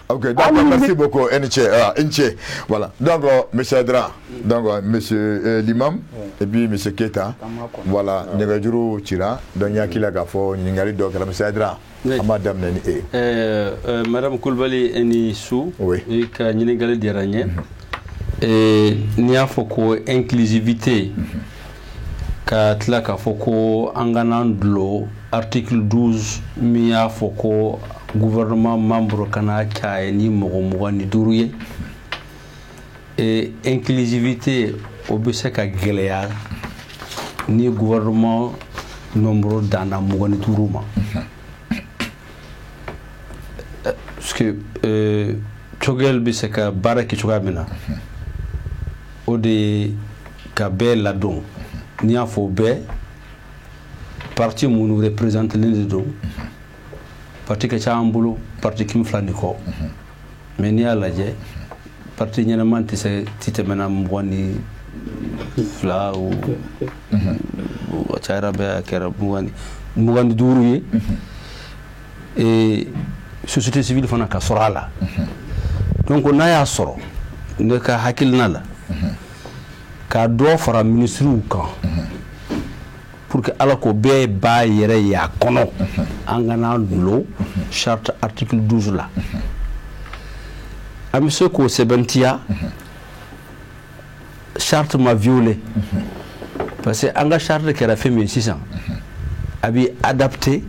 Ok, d'accord, merci beaucoup, Nche. Voilà, donc, M. Adra, donc, M. Limam, et puis M. Keita, voilà, Negajuru Chira, donc, Yakila Gafo, Ningali Dok, M. Adra, Madame Neni. Madame Koulibaly Eni Sou, oui, et que Ningali Diranye, et Nia Foko inclusivité, Katla Kafoko, Anganandlo, article 12, Mia Foko, gouvernement membre kana kaya ni mogo ni duuru ye et inclusivité o bɛ se ka gɛlɛya ni gouvernement nombre danna mogo ni duuru ma parce que cogɛl bɛ se ka baara kɛ cogoya min na o de ka bɛɛ ladon n'i y'a fɔ bɛɛ parti minnu représentelen de don parti ka ca an bolo parti kim fila ni kɔ mais n'i y'a lajɛ parti ɲɛnaman tɛ se tɛ tɛmɛna 22 o a cayara bɛɛ a kɛra 25 ye et société civile fana ka sɔrɔ a la donc n'a y'a sɔrɔ ne ka hakilina la ka dɔ fara ministres kan pour que ala ko bɛɛ b'a yɛrɛ ye a kɔnɔ an kana lo charte article 12 la an bɛ se k'o sɛbɛntiya charte ma violé parce que an ka charte kɛra fɛn min sisan a bɛ adapté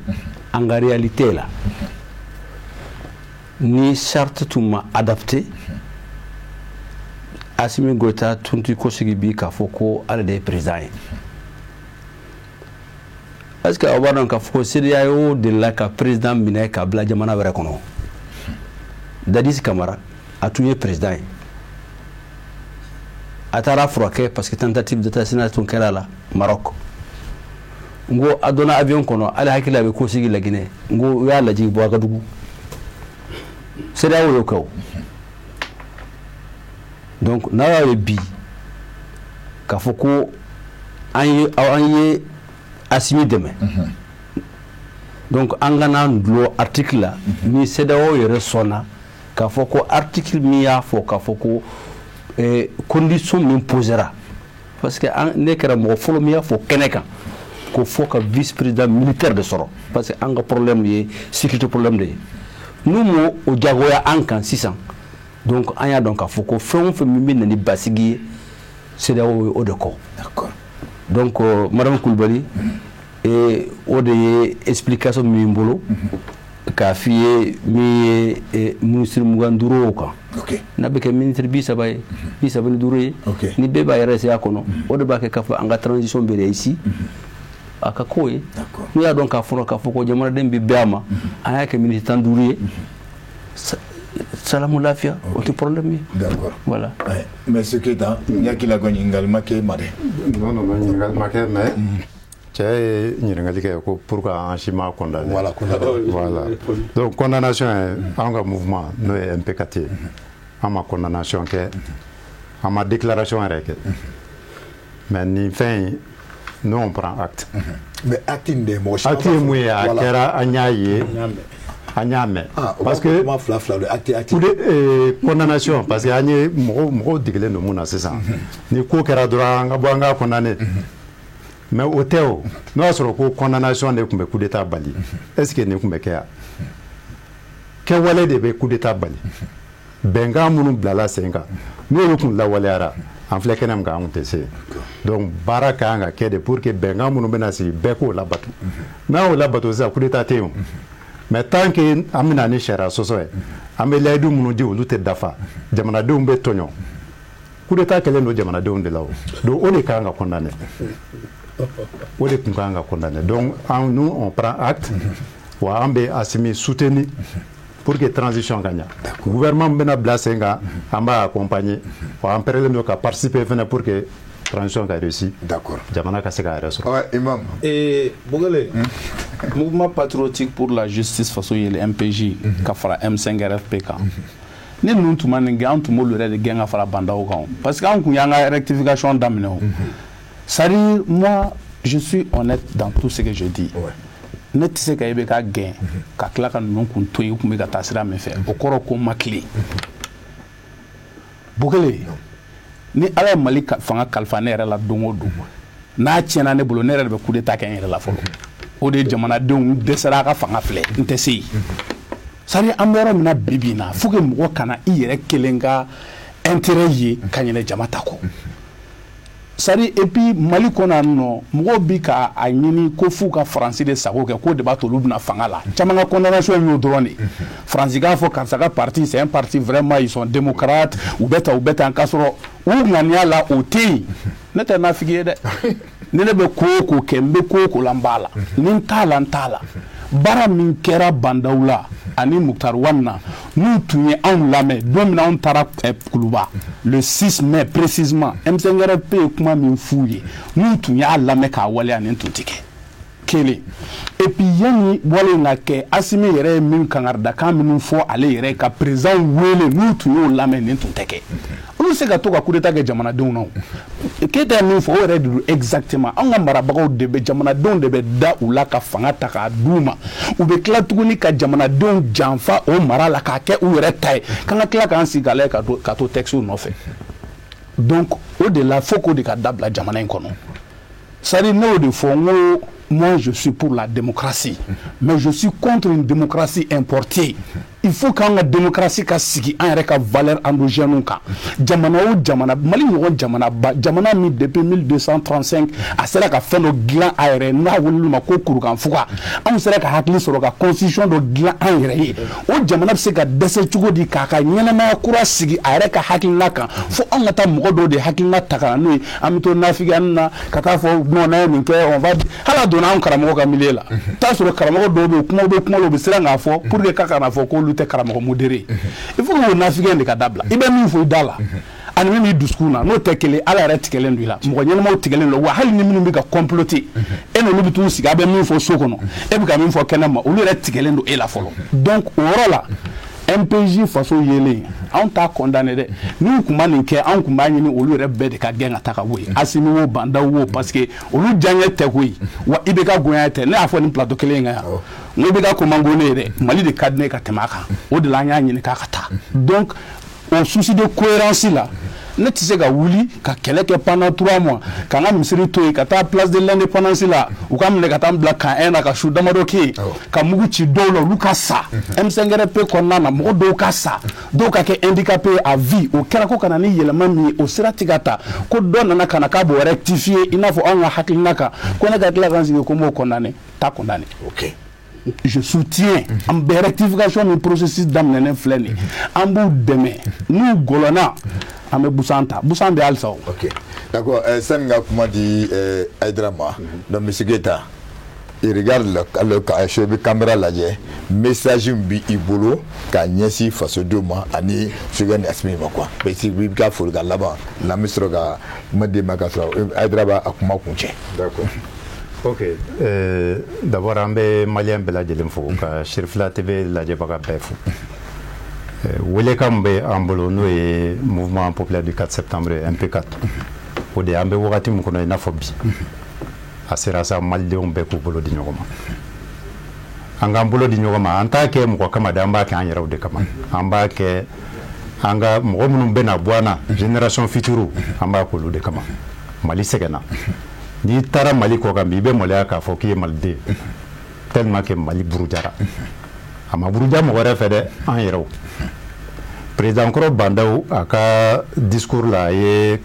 an ka réalité la ni charte tun ma adapté Assimi Goïta tun tɛ kosigi bi k'a fɔ ko ale de ye président ye. Est-ce que aw b'a dɔn k'a fɔ ko CEDEAO delila ka président minɛ ka bila jamana wɛrɛ kɔnɔ Dadis Camara a tun ye président ye a taara furakɛ parce que tentative d'assassinat tun kɛra la Maroc n ko a donna avion kɔnɔ hali hakili a bɛ kosigi Laginɛ n ko u y'a lajigin Ouagadougou CEDEAO y'o kɛ o donc n'a y'a ye bi k'a fɔ ko an ye Assimi dɛmɛ donc an kana dulon article la ni CEDEAO yɛrɛ sɔnna k'a fɔ ko article min y'a fɔ k'a fɔ ko condition min posera parce que ne kɛra mɔgɔ fɔlɔ min y'a fɔ kɛnɛ kan ko fɔ ka vice président militaire de sɔrɔ parce que an ka problème ye sécurité problème de ye n'u m'o o jagoya an kan sisan donc an y'a dɔn k'a fɔ ko fɛn o fɛn min bɛ na ni basigi ye CEDEAO ye o de kɔ. D'accord. Donc Madame Koulibaly o de ye explication min bolo k'a f'i ye min ye ministre 25 kan n'a bɛ kɛ ministre 30 ye 35 ye ni bɛɛ b'a yɛrɛ se a kɔnɔ o de b'a kɛ k'a fɔ an ka transition bɛ réussi a ka k'o ye n'u y'a dɔn k'a fɔ ko jamanaden bɛ bɛn a ma an y'a kɛ ministre 30 ye salamu lafiya o tɛ problème ye. D'accord. Voilà. Monsieur Keita n hakili ko ɲininkali ma kɛ ma dɛ. Non ɲininkali ma kɛ mais cɛ ye ɲininkali kɛ ko pour que an si ma condamné. Voilà. Donc condamnation an ka mouvement n'o ye MPKT an ma condamnation kɛ an ma déclaration yɛrɛ kɛ mais nin fɛn in nous on prend acte. Mais acte in de mɔgɔ si ma acte ye mun ye a kɛra an y'a ye. An y'a mɛn parce que condamnation parce que an ye mɔgɔw degelen don mun na sisan ni ko kɛra dɔrɔn an ka bɔ an ka condamné mais o tɛ o n'o y'a sɔrɔ ko condamnation de tun bɛ coup d'état bali est ce que nin tun bɛ kɛ yan kɛwale de bɛ coup d'état bali bɛnkan minnu bilala sen kan n'olu tun lawaleyara an filɛ kɛnɛ min kan an tun tɛ se donc baara ka kan ka kɛ de pour que bɛnkan minnu bɛna sigi bɛɛ k'o labato n'a y'o labato sisan coup d'état tɛ yen o. Mais tant que an bɛna ni sariya sɔsɔ ye an bɛ layidu minnu di olu tɛ dafa jamanadenw bɛ tɔɲɔ coup d'état kɛlen don jamanadenw de la o donc o de kan ka condamner o de kun kan ka condamner donc nous on prend acte wa an bɛ Assimi soutenir pour que transition ka ɲa gouvernement bɛna bila sen kan an b'a accompagner wa an pɛrɛlen don ka participer fana pour que transition ka réussi. D'accord. Jamana ka se ka yɛrɛ sɔrɔ. Ouais, Imam. Et Bogele, mouvement patriotique pour la justice faso yele MPJ ka fara M5 RFP kan. Ne ninnu tuma nin kɛ an tun b'olu yɛrɛ de gɛn ka fara bandaw kan parce que an kun y'an ka rectification daminɛ o. C'est-à-dire moi je suis honnête dans tout ce que je dis. Ouais. Ne tɛ se ka i bɛ ka gɛn ka tila ka ninnu kun to yen u kun bɛ ka taa sira min fɛ o kɔrɔ ko ma tile. Bogele. Ni ala ye Mali fanga kalifa ne yɛrɛ la don o don n'a tiɲɛna ne bolo ne yɛrɛ de bɛ coup d'état kɛ n yɛrɛ la fɔlɔ o de ye jamanadenw dɛsɛra a ka fanga filɛ n tɛ se yen c'est-à-dire an bɛ yɔrɔ min na bi bi in na faut que mɔgɔ kana i yɛrɛ kelen ka intérêt ye ka ɲinɛ jama ta kɔ c'est-à-dire et puis Mali kɔnɔ yan nɔ mɔgɔw bi ka a ɲini ko f'u ka Faransi de sago kɛ k'o de b'a to olu bɛna fanga la caman ka condamnation ye y'o dɔrɔn de Faransi k'a fɔ karisa ka parti c'est un parti vraiment ils sont démocrates u bɛ tan k'a sɔrɔ u ŋaniya la o tɛ yen ne tɛ nafigi ye dɛ ni ne bɛ ko o ko kɛ n bɛ ko o ko la n b'a la ni n t'a la n t'a la baara min kɛra bandaw la ani Muktar Wane na n'u tun ye anw lamɛn don min na anw taara Kuluba le 6 mai précisément M5 RFP ye kuma min f'u ye n'u tun y'a lamɛn k'a waleya nin tun tɛ kɛ kelen et puis yanni wale in ka kɛ Assimi yɛrɛ ye min kangarida minnu fɔ ale yɛrɛ ka président wele n'u tun y'o lamɛn nin tun tɛ kɛ olu se ka to ka coup d'état kɛ jamanadenw na o Keita ye min fɔ o yɛrɛ de don exactement an ka marabagaw de bɛ jamanadenw de bɛ da u la ka fanga ta k'a d'u ma u bɛ tila tuguni ka jamanadenw janfa o mara la k'a kɛ u yɛrɛ ta ye k'an ka tila k'an sigi k'a lajɛ ka to texte nɔfɛ donc o de la faut k'o de ka dabila jamana in kɔnɔ c'est-à-dire n'o de fɔ n ko moi je suis pour la démocratie mais je suis contre une démocratie importée il faut qu'an ka démocratie ka sigi an yɛrɛ ka valeur endogène kan jamana o jamana Mali ɲɔgɔn jamana min depuis 1235 a sera ka fɛn dɔ dilan a yɛrɛ n'a welelu ma ko kurukanfuga anw sera ka hakili sɔrɔ ka constitution dɔ dilan an yɛrɛ ye o jamana bɛ se ka dɛsɛ cogo di k'a ka ɲɛnamaya kura sigi a yɛrɛ ka hakilina kan fo an ka taa mɔgɔ dɔw de hakilina ta ka na n'o ye an bɛ to nafigiya na ka taa fɔ non n'a ye nin kɛ on va hala donna an karamɔgɔ ka milieu la t'a sɔrɔ karamɔgɔ dɔw bɛ yen kuma la u bɛ siran k'a fɔ pour que k'a kana fɔ k'olu tɛ karamɔgɔ modéré il faut que o nafigiya de ka dabila i bɛ min fɔ i da la ani min b'i dusukun na n'o tɛ kelen ala yɛrɛ tigɛlen don i la mɔgɔ ɲɛnamaw tigɛlen don wa hali ni minnu bɛ ka comploter e n'olu bɛ t'u sigi a bɛ min fɔ so kɔnɔ e bɛ ka min fɔ kɛnɛ ma olu yɛrɛ tigɛlen don e la fɔlɔ donc o yɔrɔ la MPJ faso yelen anw t'a condamné dɛ n'u tun ma nin kɛ anw tun b'a ɲini olu yɛrɛ bɛɛ de ka gɛn ka taa ka bɔ yen Assimi wo bandaw wo parce que olu diyaɲɛ tɛ koyi wa IBK gonya tɛ ne y'a fɔ nin plateau kelen in kan yan n ko IBK ko man go ne ye dɛ Mali de ka di ne ka tɛmɛ a kan o de la an y'a ɲini k'a ka taa donc au souci de cohérence la ne tɛ se ka wuli ka kɛlɛ kɛ pendant 3 mois k'an ka misiri to yen ka taa place de l'indépendance la u ka minɛ ka taa n bila camp 1 na ka su damadɔ kɛ yen ka mugu ci dɔw la olu ka sa M5 RFP kɔnɔna na mɔgɔ dɔw ka sa dɔw ka kɛ handicapé à vie o kɛra ko ka na ni yɛlɛma min ye o sira tɛ ka ta ko dɔ nana ka na k'a b'o rectifier i n'a fɔ anw ka hakilina kan ko ne ka tila k'an sigi ko n b'o condamné t'a condamné. Ok. Je soutiens en rectification du processus d'amener flène en bout demain nous golona en me bousanta bousambe alsa. Ok, d'accord. Senga comment dit Aidrama donc monsieur Keita il regarde le chef caméra là message bi ibolo ka nyesi faso doma ani sugan Assimi ma quoi basic bi ka fo ga laba la misro ga made makasra Aidrama akuma kunche. D'accord. Ok, d'abord an bɛ maliyɛn bɛɛ lajɛlen fo ka Sherifila TV lajɛbaga bɛɛ fo welekan bɛ an bolo n'o ye mouvement populaire du 4 septembre MP4 o de an bɛ wagati min kɔnɔ i n'a fɔ bi a sera sa malidenw bɛɛ k'u bolo di ɲɔgɔn ma an k'an bolo di ɲɔgɔn ma an t'a kɛ mɔgɔ kama de an b'a kɛ an yɛrɛw de kama an b'a kɛ an ka mɔgɔ minnu bɛna bɔ an na génération future an b'a k'olu de kama Mali sɛgɛnna n'i taara Mali kɔ kan bi i bɛ maloya k'a fɔ k'i ye maliden tellement que Mali burujara a ma buruja mɔgɔ wɛrɛ fɛ dɛ an yɛrɛw président kɔrɔ bandaw a ka discours la a ye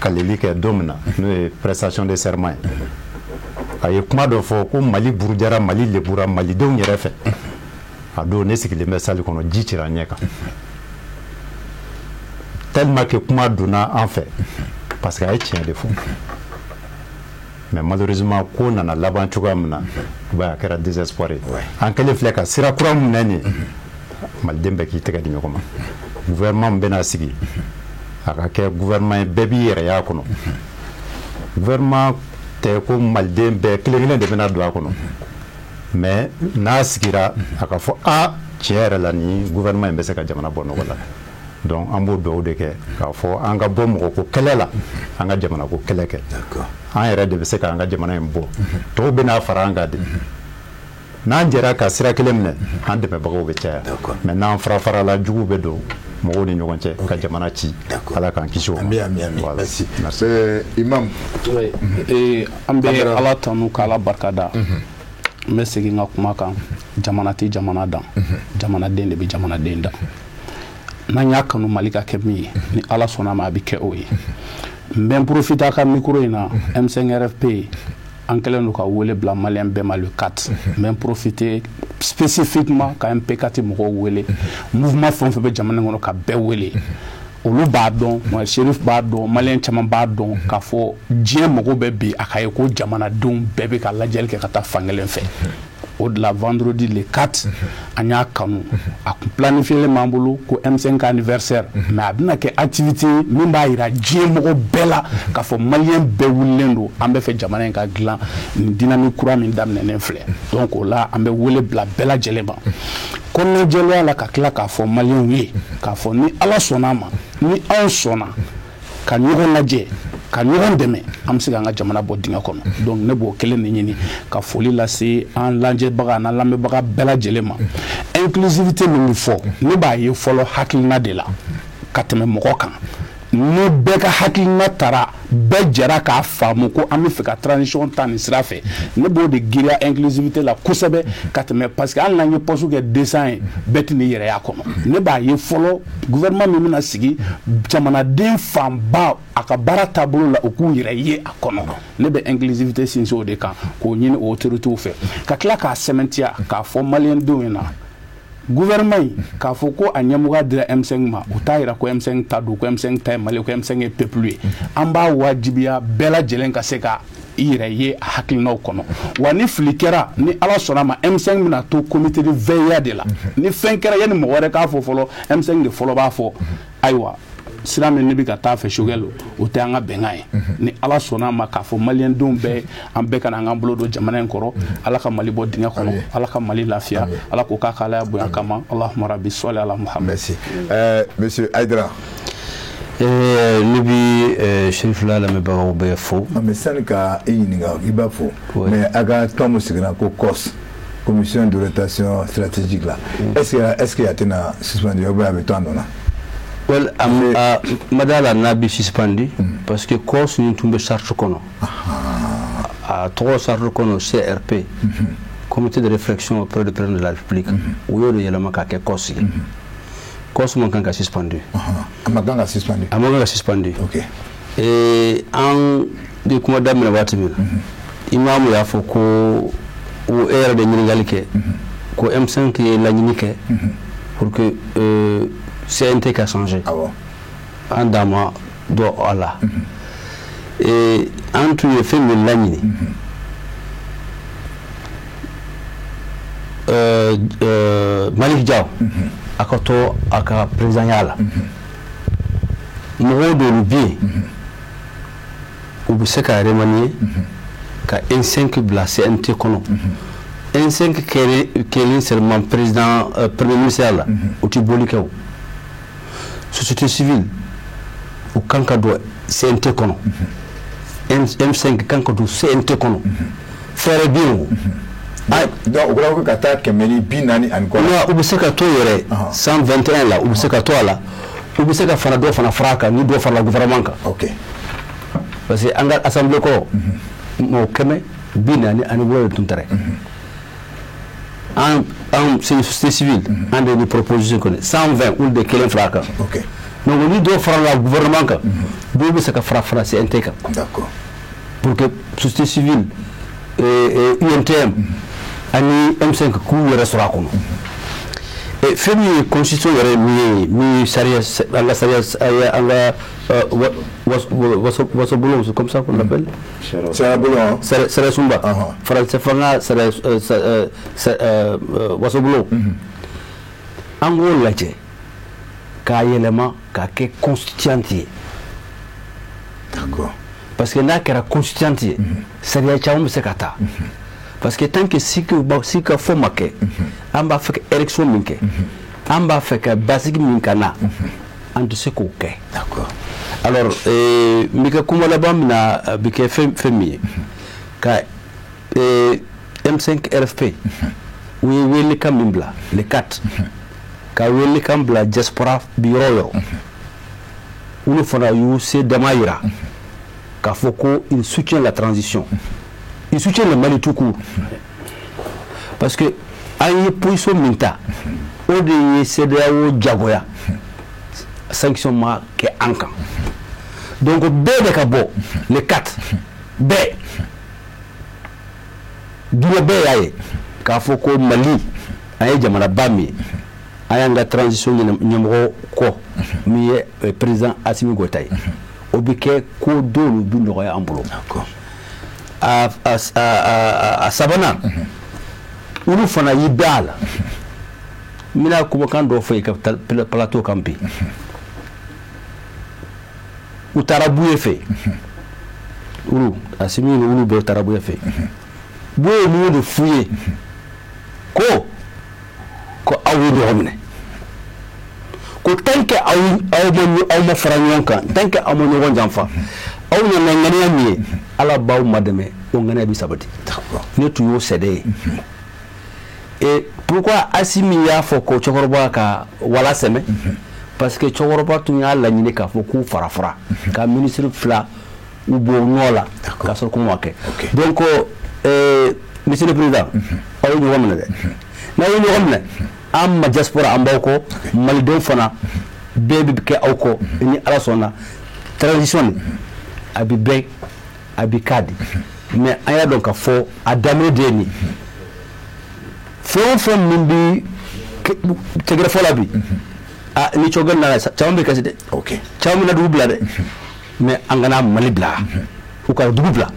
kaleli kɛ don min na n'o ye prestation de serment ye a ye kuma dɔ fɔ ko Mali burujara Mali lebura malidenw yɛrɛ fɛ a don ne sigilen bɛ salle kɔnɔ ji cira ɲɛ kan tellement que kuma donna en fait parce que a ye tiɲɛ de fɔ mais malheureusement ko nana laban cogoya min na a kɛra désespoir ye an kɛlen filɛ ka sira kura min minɛ nin maliden bɛɛ k'i tɛgɛ di ɲɔgɔn ma gouvernement min bɛna sigi a ka kɛ gouvernement ye bɛɛ b'i yɛrɛ y'a kɔnɔ gouvernement tɛ ko maliden bɛɛ kelen kelen de bɛna don a kɔnɔ mais n'a sigira a ka fɔ tiɲɛ yɛrɛ la ni gouvernement in bɛ se ka jamana bɔ nɔgɔ la donc an b'o duwawu de kɛ k'a fɔ an ka bɔ mɔgɔ ko kɛlɛ la an ka jamana ko kɛlɛ kɛ an yɛrɛ de bɛ se k'an ka jamana in bɔ tɔw bɛna fara an kan de n'an jɛra ka sira kelen minɛ an dɛmɛbagaw bɛ caya mais n'an fara la juguw bɛ don mɔgɔw ni ɲɔgɔn cɛ ka jamana ci ala k'an kisi o ma. Merci. Imam. An bɛ ala tanu k'ala barikada n bɛ segin n ka kuma kan jamana tɛ jamana dan jamanaden de bɛ jamanaden dan n'an y'a kanu Mali ka kɛ min ye ni ala sɔnna ma a bɛ kɛ o ye n bɛ n profiter a ka micro in na M5RFP an kɛlen don ka wele bila maliyɛn bɛɛ ma le 4 n bɛ n profiter spécifiquement ka MP4 mɔgɔw wele mouvement fɛn o fɛn bɛ jamana in kɔnɔ ka bɛɛ wele olu b'a dɔn Cherif b'a dɔn maliyɛn caman b'a dɔn k'a fɔ diɲɛ mago bɛ bi a ka ye ko jamanadenw bɛɛ bɛ ka lajɛli kɛ ka taa fankelen fɛ o de la vendredi le 4 an y'a kanu a kun planifielen b'an bolo ko M5 anniversaire mais a bɛna kɛ activité min b'a jira diɲɛ mɔgɔ bɛɛ la k'a fɔ maliyɛn bɛɛ wulilen don an bɛ fɛ jamana in ka dilan ni dynamique kura min daminɛnen filɛ donc o la an bɛ wele bila bɛɛ lajɛlen ma kɔnɔjɛlenya la ka tila k'a fɔ maliyɛnw ye k'a fɔ ni ala sɔnna a ma ni anw sɔnna ka ɲɔgɔn lajɛ ka ɲɔgɔn dɛmɛ an bɛ se k'an ka jamana bɔ dingɛ kɔnɔ donc ne b'o kelen de ɲini ka foli lase an lajɛbaga n'an lamɛnbaga bɛɛ lajɛlen ma inclusivité min bɛ fɔ ne b'a ye fɔlɔ hakilina de la ka tɛmɛ mɔgɔ kan ni bɛɛ ka hakilina taara bɛɛ jɛra k'a faamu ko an bɛ fɛ ka transition ta nin sira fɛ ne b'o de giriya inclusivité la kosɛbɛ ka tɛmɛ parce que hali n'an ye poste kɛ 200 ye bɛɛ tɛ nin yɛrɛ y'a kɔnɔ ne b'a ye fɔlɔ gouvernement min bɛna sigi jamanaden fanba a ka baara taabolo la u k'u yɛrɛ ye a kɔnɔ ne bɛ inclusivité sinsin o de kan k'o ɲini o autorités fɛ ka tila k'a sɛmɛntiya k'a fɔ maliyɛndenw ɲɛna gouvernement in k'a fɔ ko a ɲɛmɔgɔya dira M5 ma o t'a yira ko M5 ta don ko M5 ta ye Mali ko M5 ye peuple ye an b'a wajibiya bɛɛ lajɛlen ka se ka i yɛrɛ ye a hakilinaw kɔnɔ wa ni fili kɛra ni ala sɔnna ma M5 bɛna to comité de veille de la ni fɛn kɛra yanni mɔgɔ wɛrɛ k'a fɔ fɔlɔ M5 de fɔlɔ b'a fɔ ayiwa sira min ne bɛ ka taa fɛ sogɛl o tɛ an ka bɛnkan ye ni ala sɔnna ma k'a fɔ maliyɛndenw bɛɛ an bɛɛ ka na an ka bolo don jamana in kɔrɔ ala ka Mali bɔ dingɛ kɔnɔ ala ka Mali lafiya ala k'o k'a ka alaya bonya kama Allahumma rabbi sɔli ala Muhammad. Merci. Monsieur Aïdara. Ne bɛ Cherif la lamɛnbagaw bɛɛ fo. Mais sani ka i ɲininka i b'a fɔ mais a ka tɔn min sigira ko COS commission d'orientation stratégique la est-ce que a tɛna suspendre ou bien a bɛ to an nɔ na. Well, madala n'a pas suspendu parce que COS nous tombe charte kono. À trois charte kono CRP, comité de réflexion auprès du président de la République. Où il y a le macaque COS. COS manque suspendu. Manque suspendu. Manque suspendu. Ok. Et en de comment dame la batimina. Imam ya foko ou era de Nigalike. Ko M5 qui est la Ninique pour que CNT qui a changé. Ah bon? En dama doit Allah. Et entre les faits de l'année, Malik Diaw, à côté à président Yala, nous de l'oublier, ou bien c'est qu'à remanier, qu'à un de la CNT kono. Un 5 qui est seulement président, premier ministre là, ou tu bolikaou. Société civile ou kankado CNT kono M5 kankado CNT kono faire bien donc vous avez que Kemeni binani encore non ou se ka to yere 121 là ou se ka to là ou se ka fana do fana fraka ni do fana gouvernement ka OK parce que anga assemblée ko mo keme binani ani wala tuntare en société civile en des propositions 120 ou de quel fraka OK donc on doit faire le gouvernement ka doit se ka frafra c'est intègre d'accord pour que société civile et UNTM ani M5 ku restaurant kono et femi constitution yɛrɛ mi sariya an ka sariya an ka wasobolo c'est comme ça qu'on l'appelle sariya sunba français fanga sariya wasobolo an k'o lajɛ k'a yɛlɛma k'a kɛ constituante ye parce que n'a kɛra constituante ye sariya caman bɛ se ka taa parce que tant que si ka fɔ ma kɛ an b'a fɛ ka élection min kɛ an b'a fɛ ka basigi min ka na an tɛ se k'o kɛ alors n bɛ kɛ kuma laban min na bi kɛ fɛn min ye ka M5 RFP u ye welekan min bila le 4 ka welekan bila diaspora bi yɔrɔ o yɔrɔ olu fana y'u se dama yira k'a fɔ ko il soutient la transition. Il soutient le Mali tout court. Parce que, à une position minta, au de CEDEAO Djagoya, sanction ma ke ankan. Donc, B de Kabo, les 4, B, du B aye, k'a faut que Mali, aye Jamana Bami, aye la transition numéro ko, mi président Assimi Goïta. Obike ko do lu bi nɔgɔya an bolo. A sabanan olu fana y'i bɛɛ a la n bɛna kumakan dɔ fɔ i ka plateau kan bi u taara Buye fɛ olu Asimi ni olu bɛɛ taara Buye fɛ Buye ye mun de f'u ye ko aw ye ɲɔgɔn minɛ ko tant que aw ma fara ɲɔgɔn kan tant que aw ma ɲɔgɔn janfa aw nana ŋaniya min ye ala b'aw ma dɛmɛ o ŋaniya bi sabati ne tun y'o sɛdɛ ye et pourquoi Assimi y'a fɔ ko cɛkɔrɔba ka wala sɛmɛ parce que cɛkɔrɔba tun y'a laɲini k'a fɔ k'u fara ka ministre fila u b'o ɲɔ la k'a sɔrɔ ko ma kɛ donc monsieur le président aw ye ɲɔgɔn minɛ dɛ n'aw ye ɲɔgɔn minɛ an ma diaspora an b'aw kɔ malidenw fana bɛɛ bɛ kɛ aw kɔ ni ala sɔnna transition a bɛ bɛn a bɛ k'a di mais an y'a dɔn k'a fɔ a daminɛ de ye nin fɛn o fɛn min bɛ tɛgɛrɛfɔ la bi ni cɔgɔn nana caman bɛ kasi dɛ caman bɛ na dugu bila dɛ mais an kana Mali bila u ka dugu bila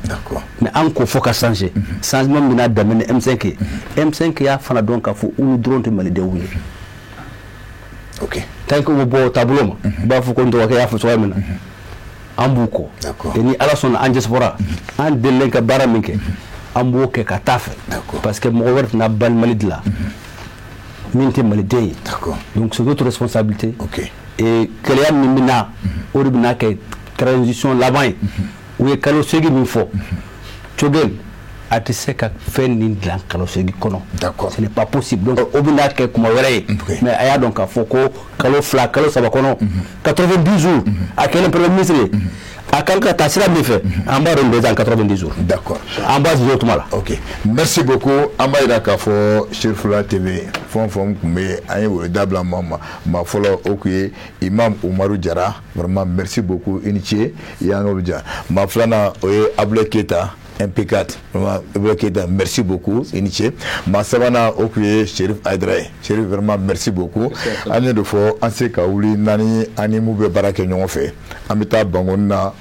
mais an ko fɔ ka changer changement min bɛna daminɛ M5 ye M5 y'a fana dɔn k'a fɔ olu dɔrɔn tɛ malidenw ye tant que u bɛ bɔ taabolo ma u b'a fɔ ko n dɔgɔkɛ y'a fɔ cogoya min na an b'u kɔ et ni ala sɔnna an diaspora an delilen ka baara min kɛ an b'o kɛ ka taa fɛ parce que mɔgɔ wɛrɛ tɛna bali Mali dilan min tɛ maliden ye donc c'est notre responsabilité et gɛlɛya min bɛ na o de bɛna kɛ transition laban ye u ye kalo 8 min fɔ cogɛl a tɛ se ka fɛn nin dilan kalo 8 kɔnɔ ce n'est pas possible donc o bɛna kɛ kuma wɛrɛ ye mais a y'a dɔn k'a fɔ ko kalo 2 kalo 3 kɔnɔ 90 jours a kɛlen premier ministre ye a kan ka taa sira min fɛ an b'a dɔn déjà en 90 jours d'accord an b'a jigin o tuma la merci beaucoup an b'a yira k'a fɔ Sherifula TV fɛn o fɛn tun bɛ an ye wele dabila maa fɔlɔ o tun ye Imam Umaru Jara vraiment merci beaucoup i ni ce i y'an olu diya maa filanan o ye Abulaye Keyita MP4 vraiment Abulaye Keyita merci beaucoup i ni ce maa sabanan o tun ye Sherif Ayidara ye Sherif vraiment merci beaucoup an ye de fɔ an se ka wuli n'ani an ni mun bɛ baara kɛ ɲɔgɔn fɛ an bɛ taa Bangoni na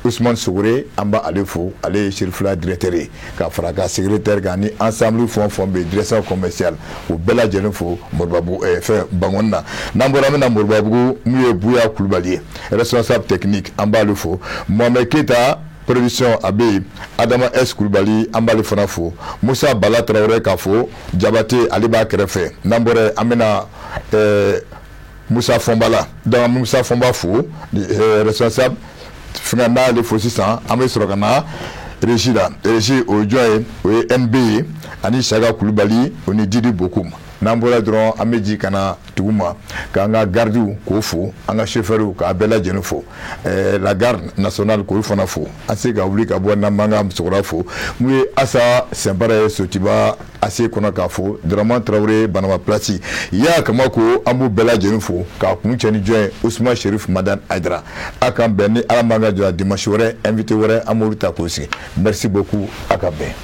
Ousmane Sogore an b'a ale fo ale ye Sherifula directeur ye ka fara ka secrétaire kan ni ensemble fɛn o fɛn bɛ direction commerciale o bɛɛ lajɛlen fo Moribabugu fɛn Bangoni na n'an bɔra an bɛ na Moribabugu mun ye Buya Kulubali ye responsable technique an b'ale fo Mohamed Keita production a bɛ yen Adama S Kulubali an b'ale fana fo Musa Bala Traoré k'a fo Jabate ale b'a kɛrɛfɛ n'an bɔra an bɛ na Musa Fonbala donc Musa Fonba fo responsable fɛngɛ n'ale fo sisan an bɛ sɔrɔ ka na régie la régie o ye jɔn ye o ye NB ye ani Saka Kulubali o ni Didi Bokum n'an bɔra dɔrɔn an bɛ jigin ka na dugu ma k'an ka gardiw k'o fo an ka chauffeurs k'a bɛɛ lajɛlen fo la garde nationale k'o fana fo an se ka wuli ka bɔ n'an b'an ka musokɔrɔba fo mun ye Asa Sɛnpara ye Sotiba ase kɔnɔ k'a fo Dramane Traoré Banama Place Yaya Kamako an b'u bɛɛ lajɛlen fo k'a kun cɛ ni jɔn ye Ousmane Cherif Madane Aidara a kan bɛn ni ala man ka jɔ dimanche wɛrɛ invité wɛrɛ an b'olu ta k'o sigi merci beaucoup a ka bɛn.